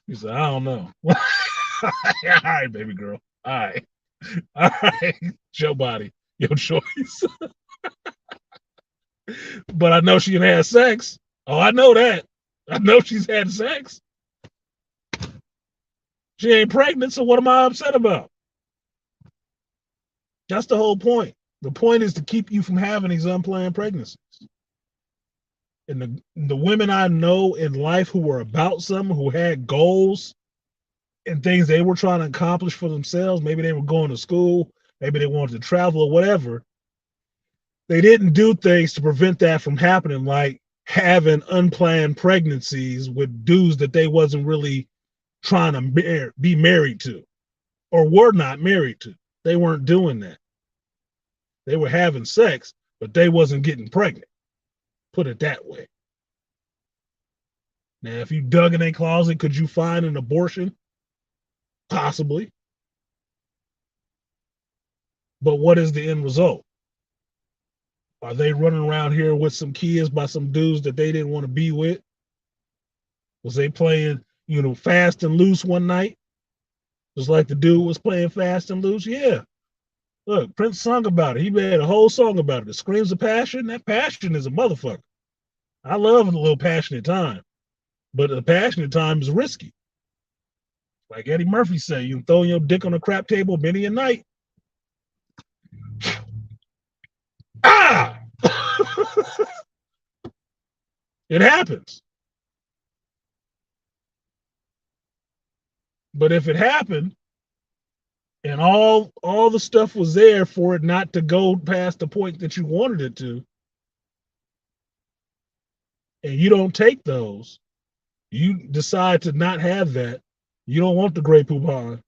He said, I don't know. All right, baby girl. All right. All right. It's your body, your choice. But I know she can have sex. Oh, I know that. I know she's had sex. She ain't pregnant, so what am I upset about? That's the whole point. The point is to keep you from having these unplanned pregnancies. And the women I know in life who were about something, who had goals and things they were trying to accomplish for themselves, maybe they were going to school, maybe they wanted to travel or whatever, they didn't do things to prevent that from happening, like having unplanned pregnancies with dudes that they wasn't really trying to be married to or were not married to. They weren't doing that. They were having sex, but they wasn't getting pregnant. Put it that way. Now, if you dug in a closet, could you find an abortion? Possibly. But what is the end result? Are they running around here with some kids by some dudes that they didn't want to be with? Was they playing, fast and loose one night? Just like the dude was playing fast and loose? Yeah. Look, Prince sung about it. He made a whole song about it. The screams of passion. That passion is a motherfucker. I love a little passionate time. But the passionate time is risky. Like Eddie Murphy said, you can throw your dick on a crap table many a night. Ah! It happens. But if it happened and all the stuff was there for it not to go past the point that you wanted it to, and you don't take those, you decide to not have that, you don't want the Grey Poupon,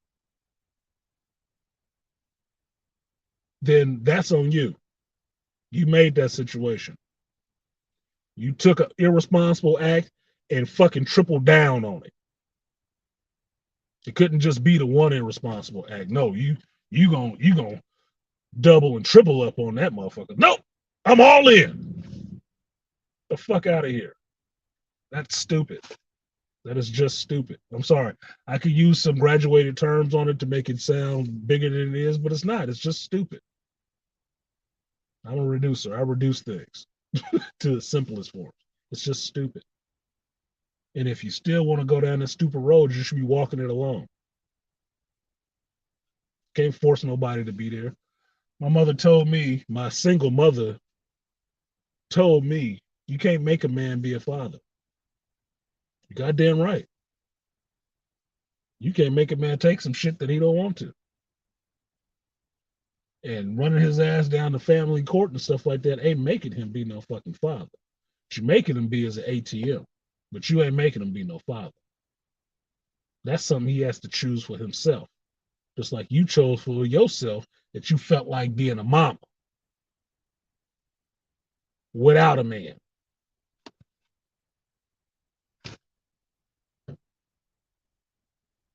then that's on you. You made that situation. You took an irresponsible act and fucking tripled down on it. It couldn't just be the one irresponsible act. No, you gonna double and triple up on that motherfucker. Nope, I'm all in. The fuck out of here. That's stupid. That is just stupid. I'm sorry. I could use some graduated terms on it to make it sound bigger than it is, but it's not. It's just stupid. I'm a reducer. I reduce things to the simplest form. It's just stupid. And if you still want to go down that stupid road, you should be walking it alone. Can't force nobody to be there. My mother told me, my single mother told me, you can't make a man be a father. You're goddamn right. You can't make a man take some shit that he don't want to. And running his ass down the family court and stuff like that ain't making him be no fucking father. What you're making him be is an ATM, but you ain't making him be no father. That's something he has to choose for himself. Just like you chose for yourself that you felt like being a mama without a man.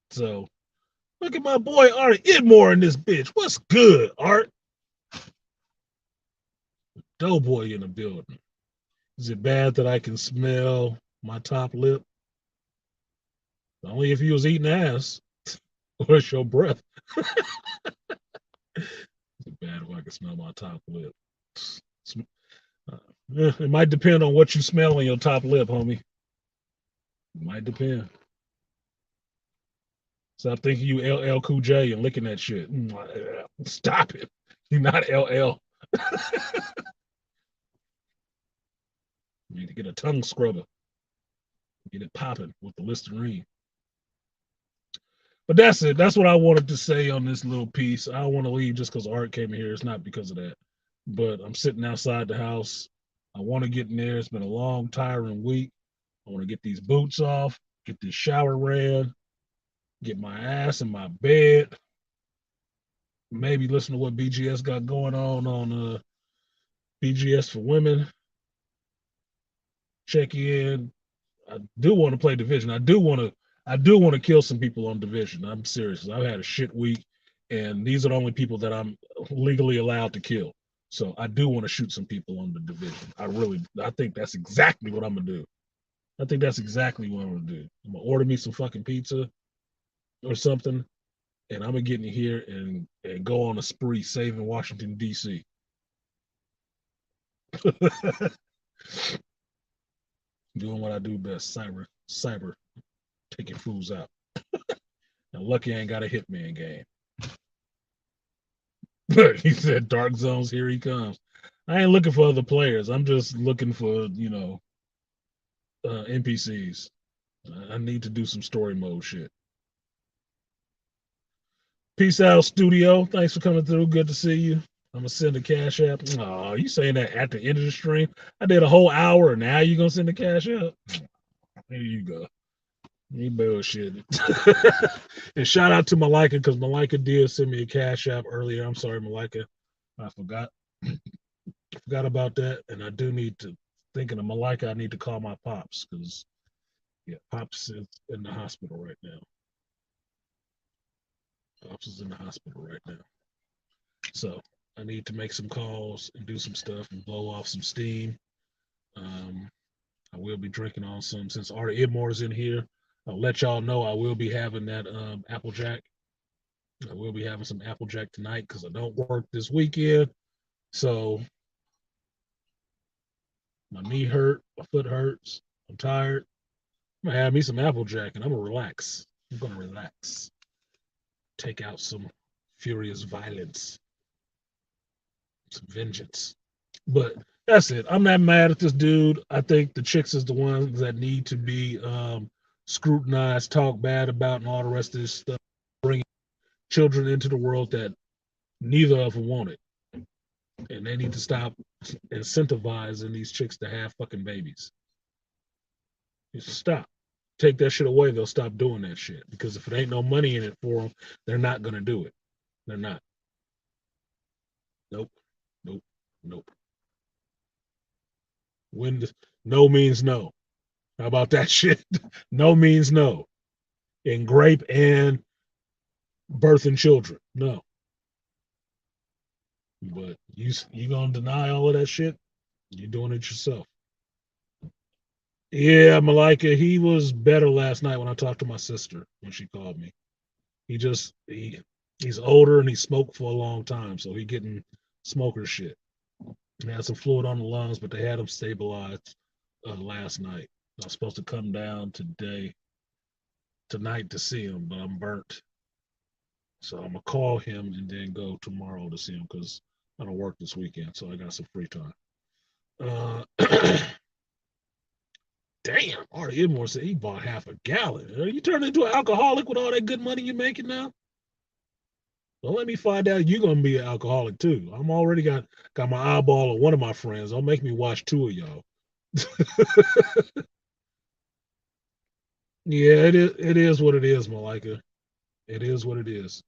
So Look at my boy Art Idmore in this bitch. What's good, Art? Doughboy in the building. Is it bad that I can smell my top lip? Only if you was eating ass. What's your breath? Is it bad if I can smell my top lip? It might depend on what you smell on your top lip, homie. It might depend. Stop thinking you LL Cool J and licking that shit. Stop it. You're not LL. You need to get a tongue scrubber. Get it popping with the Listerine. But that's it. That's what I wanted to say on this little piece. I don't want to leave just because Art came in here. It's not because of that. But I'm sitting outside the house. I want to get in there. It's been a long, tiring week. I want to get these boots off, get this shower ran, get my ass in my bed, maybe listen to what BGS got going on BGS for women. Check in. I do want to play division. I do want to kill some people on division. I'm serious. I've had a shit week, and these are the only people that I'm legally allowed to kill. So I do want to shoot some people on the division. I think that's exactly what I'm gonna do. I think that's exactly what I'm gonna do. I'm gonna order me some fucking pizza or something, and I'm gonna get in here and go on a spree saving Washington D.C. Doing what I do best, cyber, taking fools out. And lucky I ain't got a hitman game. He said, Dark Zones, here he comes. I ain't looking for other players. I'm just looking for, NPCs. I need to do some story mode shit. Peace out, studio. Thanks for coming through. Good to see you. I'm gonna send a cash app. Oh, you saying that at the end of the stream? I did a whole hour. Now you gonna send a cash app? There you go. You bullshit. And shout out to Malika because Malika did send me a cash app earlier. I'm sorry, Malika. I forgot about that. And I do need to, thinking of Malika, I need to call my pops because, yeah, pops is in the hospital right now. Pops is in the hospital right now. So I need to make some calls and do some stuff and blow off some steam. Um, I will be drinking on some, since Artie Idmore's in here, I'll let y'all know I will be having that Applejack. I will be having some Applejack tonight because I don't work this weekend. So my knee hurt, my foot hurts, I'm tired. I'm gonna have me some Applejack and I'm gonna relax. I'm gonna relax. Take out some furious violence, some vengeance. But that's it. I'm not mad at this dude. I think the chicks is the ones that need to be scrutinized, talked bad about, and all the rest of this stuff. Bringing children into the world that neither of them wanted, and they need to stop incentivizing these chicks to have fucking babies. Just stop. Take that shit away. They'll stop doing that shit because if it ain't no money in it for them, they're not gonna do it. They're not. Nope. Nope. Nope. When no means no. How about that shit? No means no. In grape and birthing children. No. But you gonna deny all of that shit? You're doing it yourself. Yeah, Malika, he was better last night when I talked to my sister when she called me. He's older and he smoked for a long time, so he getting smoker shit. He had some fluid on the lungs, but they had him stabilized last night. I was supposed to come down tonight to see him, but I'm burnt. So I'm gonna call him and then go tomorrow to see him because I don't work this weekend, so I got some free time. Uh, damn, Artie Idmore said he bought half a gallon. You turn into an alcoholic with all that good money you're making now? Don't let me find out you're gonna be an alcoholic too. I'm already got my eyeball on one of my friends. Don't make me watch two of y'all. Yeah, it is what it is, Malika. It is what it is.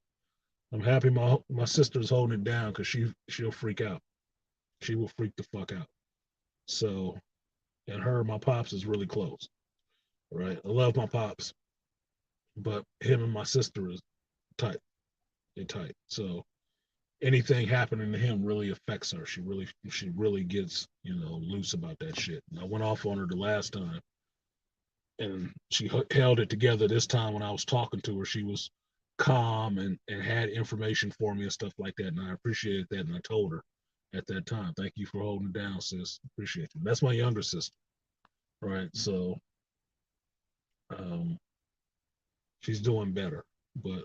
I'm happy my sister's holding it down because she'll freak out. She will freak the fuck out. So, and my pops is really close. Right, I love my pops, but him and my sister is tight. They're tight. So anything happening to him really affects her. She really gets, loose about that shit. And I went off on her the last time, and she held it together this time. When I was talking to her, she was calm and had information for me and stuff like that, and I appreciated that. And I told her at that time, thank you for holding it down, sis. Appreciate you. That's my younger sister, right? So um, she's doing better, but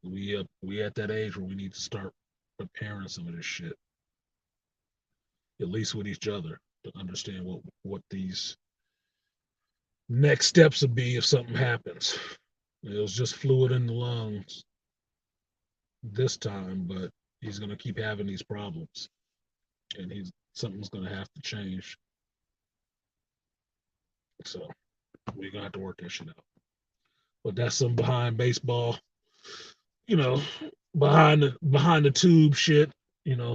we at that age where we need to start preparing some of this shit, at least with each other, to understand what these next steps would be if something happens. It was just fluid in the lungs this time, but he's gonna keep having these problems, and he's something's gonna have to change. So we're gonna have to work that shit out. But that's some behind baseball, you know, behind the tube shit.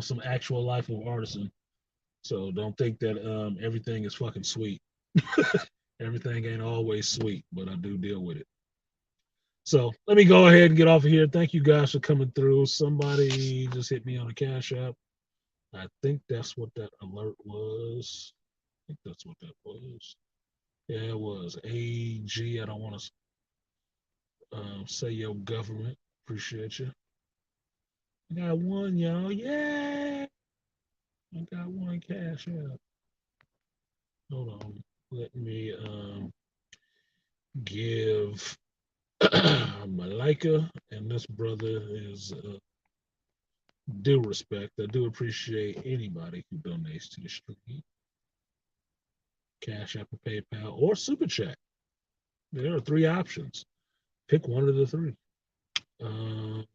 Some actual life of artisan. So don't think that everything is fucking sweet. Everything ain't always sweet, but I do deal with it. So let me go ahead and get off of here. Thank you guys for coming through. Somebody just hit me on a Cash App. I think that's what that alert was. I think that's what that was. Yeah, it was AG. I don't want to say your government. Appreciate you. I got one, y'all. Yay! I got one Cash App. Hold on. Let me give Malika and this brother is due respect. I do appreciate anybody who donates to the stream. Cash App, PayPal, or Super Chat. There are three options. Pick one of the three. Let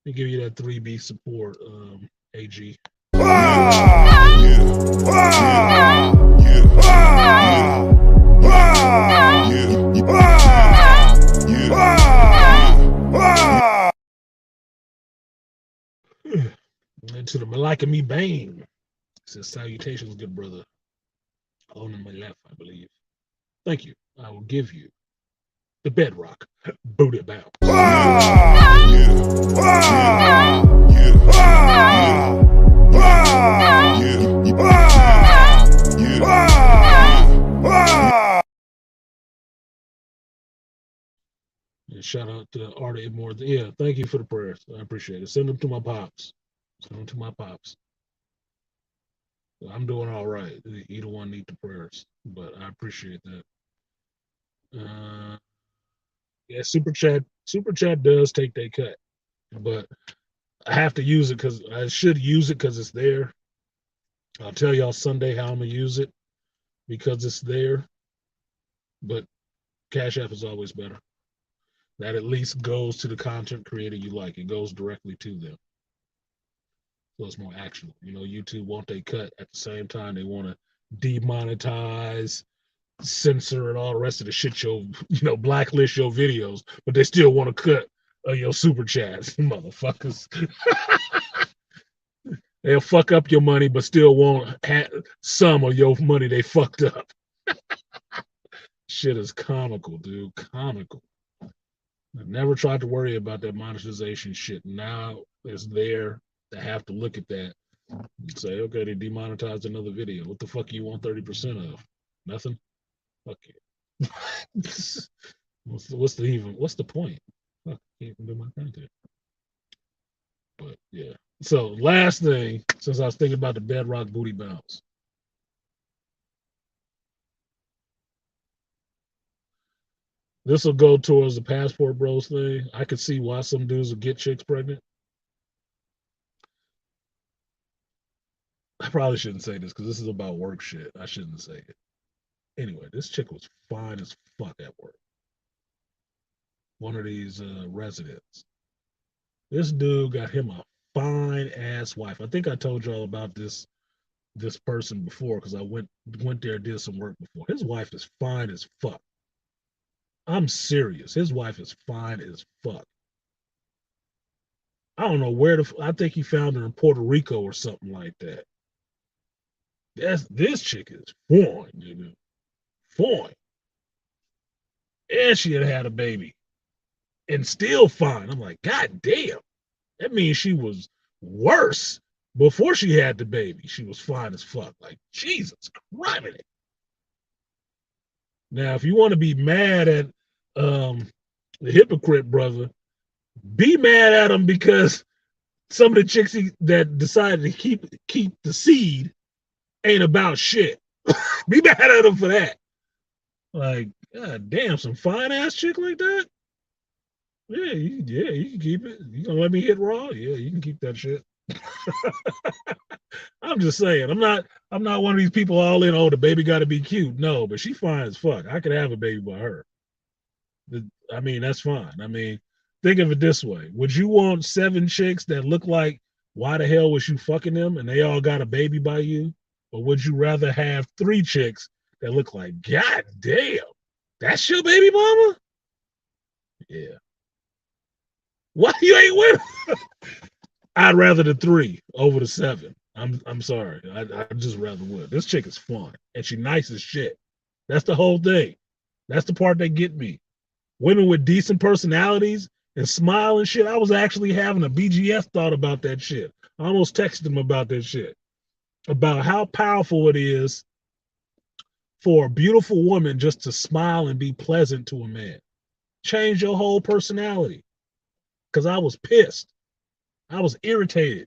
me give you that 3B support, AG. And to the Malika Me Bane. Says salutations, good brother. On my left, I believe. Thank you. I will give you the bedrock booty bounce. And shout out to Artie more. Yeah, thank you for the prayers. I appreciate it. Send them to my pops. Send them to my pops. I'm doing all right. Either one need the prayers, but I appreciate that. Yeah, super chat does take their cut, but I have to use it because I should use it because it's there. I'll tell y'all Sunday how I'm gonna use it because it's there. But Cash App is always better. That at least goes to the content creator you like. It goes directly to them. So it's more actionable. YouTube won't they cut at the same time they want to demonetize, censor, and all the rest of the shit blacklist your videos, but they still want to cut your super chats, motherfuckers. They'll fuck up your money, but still want some of your money they fucked up. Shit is comical, dude. Comical. I never tried to worry about that monetization shit. Now it's there. They have to look at that and say, okay, they demonetized another video. What the fuck do you want 30% of? Nothing? Fuck it. what's the point? Fuck, I can't even do my content. But yeah. So last thing, since I was thinking about the bedrock booty bounce. This will go towards the passport bros thing. I could see why some dudes would get chicks pregnant. I probably shouldn't say this because this is about work shit. I shouldn't say it. Anyway, this chick was fine as fuck at work. One of these residents. This dude got him a fine ass wife. I think I told y'all about this person before because I went there, did some work before. His wife is fine as fuck. I'm serious. His wife is fine as fuck. I don't know where I think he found her in Puerto Rico or something like that. This chick is fine, dude. Fine. And she had a baby. and still fine. I'm like, God damn. That means she was worse before she had the baby. She was fine as fuck. Like, Jesus Christ. Now, if you want to be mad at the hypocrite brother, be mad at him because some of the chicks that decided to keep the seed ain't about shit. Be mad at him for that. Like, God damn, some fine ass chick like that. Yeah, you can keep it. You gonna let me hit raw? Yeah, you can keep that shit. I'm just saying. I'm not one of these people all in. Oh, the baby got to be cute. No, but she fine as fuck. I could have a baby by her. I mean, that's fine. I mean, think of it this way: would you want 7 chicks that look like why the hell was you fucking them and they all got a baby by you, or would you rather have 3 chicks that look like God damn, that's your baby mama? Yeah. Why you ain't with? I'd rather the 3 over the 7. I'm sorry. I just rather would. This chick is fun and she nice as shit. That's the whole thing. That's the part that get me. Women with decent personalities and smile and shit. I was actually having a BGS thought about that shit. I almost texted him about that shit. About how powerful it is for a beautiful woman just to smile and be pleasant to a man. Change your whole personality. Because I was pissed. I was irritated.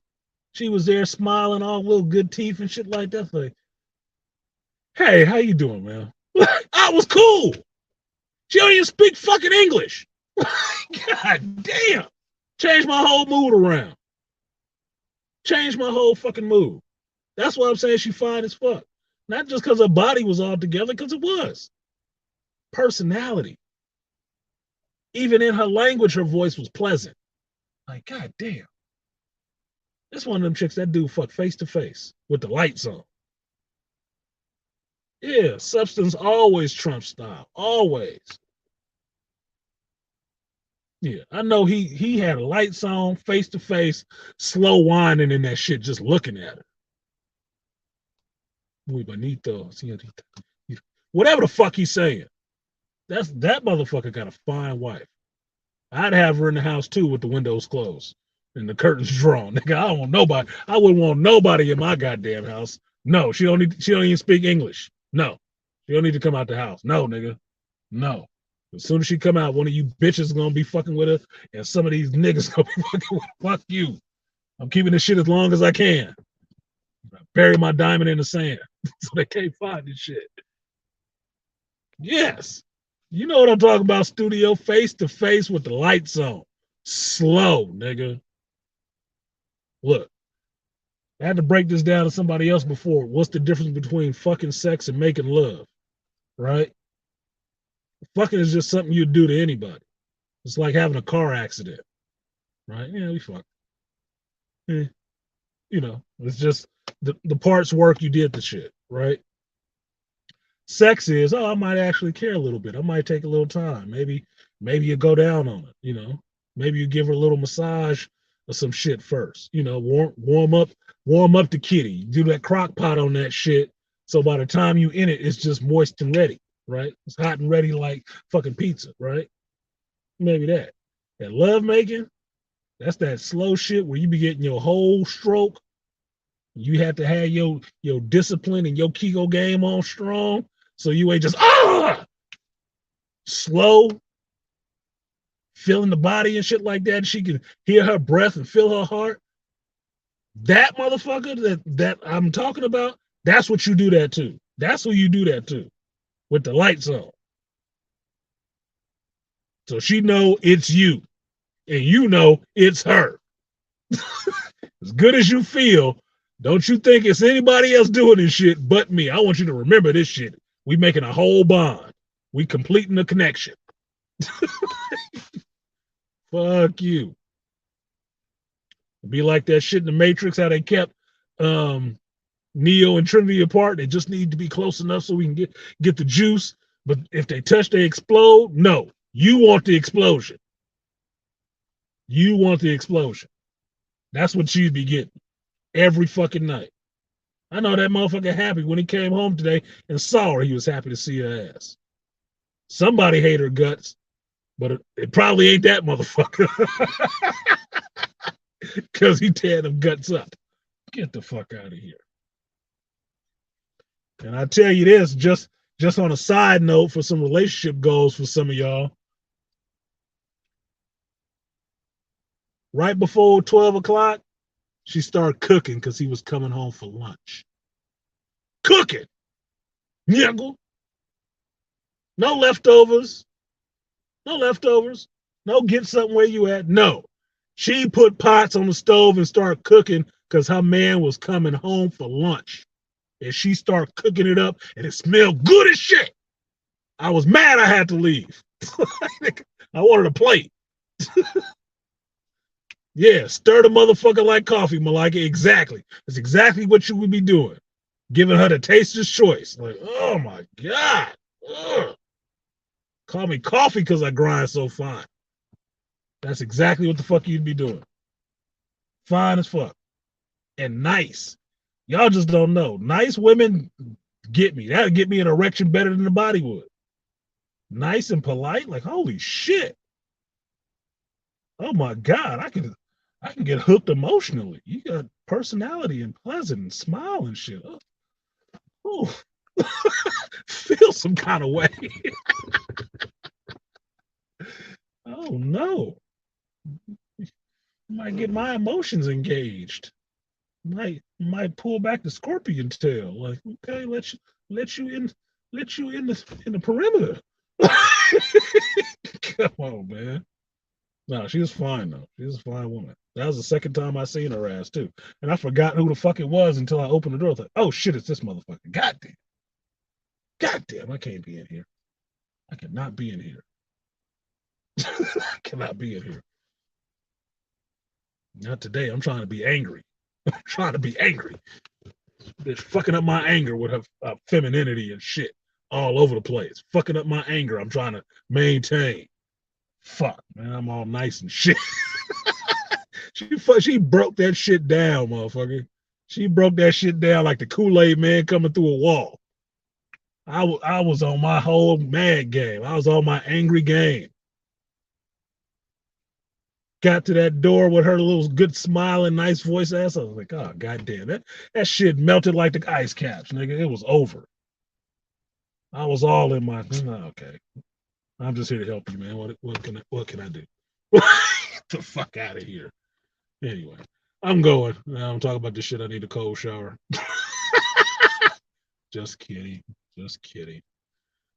She was there smiling, all little good teeth and shit like that. Like, hey, how you doing, man? I was cool. She don't even speak fucking English. God damn. Changed my whole mood around. Changed my whole fucking mood. That's why I'm saying she fine as fuck. Not just because her body was all together, because it was. Personality. Even in her language, her voice was pleasant. Like, God damn. This one of them chicks that dude fuck face to face with the lights on. Yeah, substance always trumps style. Always. Yeah, I know he had lights on, face to face, slow whining in that shit, just looking at her. Muy bonito, señorita. Whatever the fuck he's saying. That motherfucker got a fine wife. I'd have her in the house too with the windows closed and the curtains drawn. Nigga, I don't want nobody. I wouldn't want nobody in my goddamn house. No, she don't even speak English. No. She don't need to come out the house. No, nigga. No. As soon as she come out, one of you bitches is gonna be fucking with her, and some of these niggas gonna be fucking with her. Fuck you. I'm keeping this shit as long as I can. I bury my diamond in the sand so they can't find this shit. Yes. You know what I'm talking about, studio, face to face with the lights on. Slow, nigga. Look, I had to break this down to somebody else before. What's the difference between fucking sex and making love? Right? Fucking is just something you do to anybody. It's like having a car accident. Right? Yeah, we fuck. Yeah. You know, it's just the parts work, you did the shit, right? Sex is, oh, I might actually care a little bit. I might take a little time. Maybe you go down on it, you know. Maybe you give her a little massage or some shit first. You know, warm up the kitty. Do that crock pot on that shit. So by the time you in it, it's just moist and ready, right? It's hot and ready like fucking pizza, right? Maybe that. That love making, that's that slow shit where you be getting your whole stroke. You have to have your discipline and your Kegel game on strong, so you ain't just slow, feeling the body and shit like that. She can hear her breath and feel her heart. That motherfucker that I'm talking about, that's what you do that to. That's who you do that to, with the lights on. So she know it's you, and you know it's her. As good as you feel, don't you think it's anybody else doing this shit but me. I want you to remember this shit. We making a whole bond. We completing the connection. Fuck you. Be like that shit in the Matrix, how they kept Neo and Trinity apart. They just need to be close enough so we can get the juice. But if they touch, they explode. No, you want the explosion. You want the explosion. That's what you'd be getting every fucking night. I know that motherfucker happy when he came home today and saw her. He was happy to see her ass. Somebody hate her guts. But it probably ain't that motherfucker. Because he tear them guts up. Get the fuck out of here. And I tell you this, just on a side note for some relationship goals for some of y'all. Right before 12 o'clock, she started cooking because he was coming home for lunch. Cooking. Nigga. No leftovers. No leftovers. No get something where you at. No. She put pots on the stove and started cooking because her man was coming home for lunch. And she started cooking it up and it smelled good as shit. I was mad I had to leave. I wanted a plate. Yeah, stir the motherfucker like coffee, Malika. Exactly. That's exactly what you would be doing. Giving her the taster's choice. Like, oh my God. Ugh. Call me coffee because I grind so fine. That's exactly what the fuck you'd be doing. Fine as fuck. And nice. Y'all just don't know. Nice women get me. That'd get me an erection better than the body would. Nice and polite. Like, holy shit. Oh my God. I can get hooked emotionally. You got personality and pleasant and smile and shit. Oh. Feel some kind of way. Oh no. Might get my emotions engaged. Might pull back the scorpion tail. Like, okay, let you in the perimeter. Come on, man. No, she was fine though. She was a fine woman. That was the second time I seen her ass too. And I forgot who the fuck it was until I opened the door. I was like, oh shit, it's this motherfucker. Goddamn. Goddamn, I can't be in here. I cannot be in here. I cannot be in here. Not today. I'm trying to be angry. I'm trying to be angry. Bitch fucking up my anger with her femininity and shit all over the place. Fucking up my anger. I'm trying to maintain. Fuck, man. I'm all nice and shit. She broke that shit down, motherfucker. She broke that shit down like the Kool-Aid man coming through a wall. I was on my whole mad game. I was on my angry game. Got to that door with her little good smile and nice voice ass. I was like, oh, goddamn. That shit melted like the ice caps, nigga. It was over. I was all in my, okay. I'm just here to help you, man. What can I do? Get the fuck out of here. Anyway, I'm going. Now I'm talking about this shit. I need a cold shower. Just kidding. Just kidding.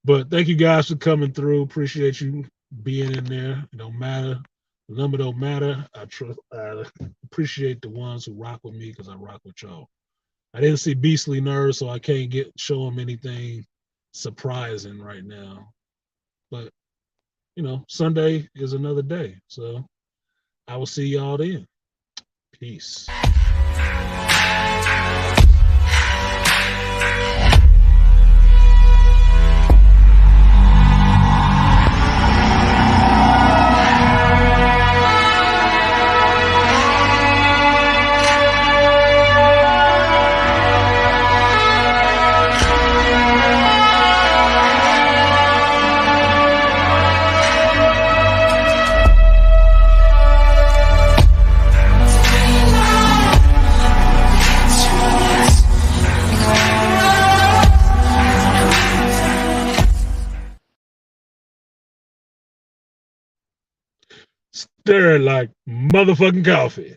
But thank you guys for coming through. Appreciate you being in there. It don't matter. The number don't matter. I appreciate the ones who rock with me because I rock with y'all. I didn't see Beastly Nerves, so I can't show them anything surprising right now. But, Sunday is another day. So I will see y'all then. Peace. Stir like motherfucking coffee.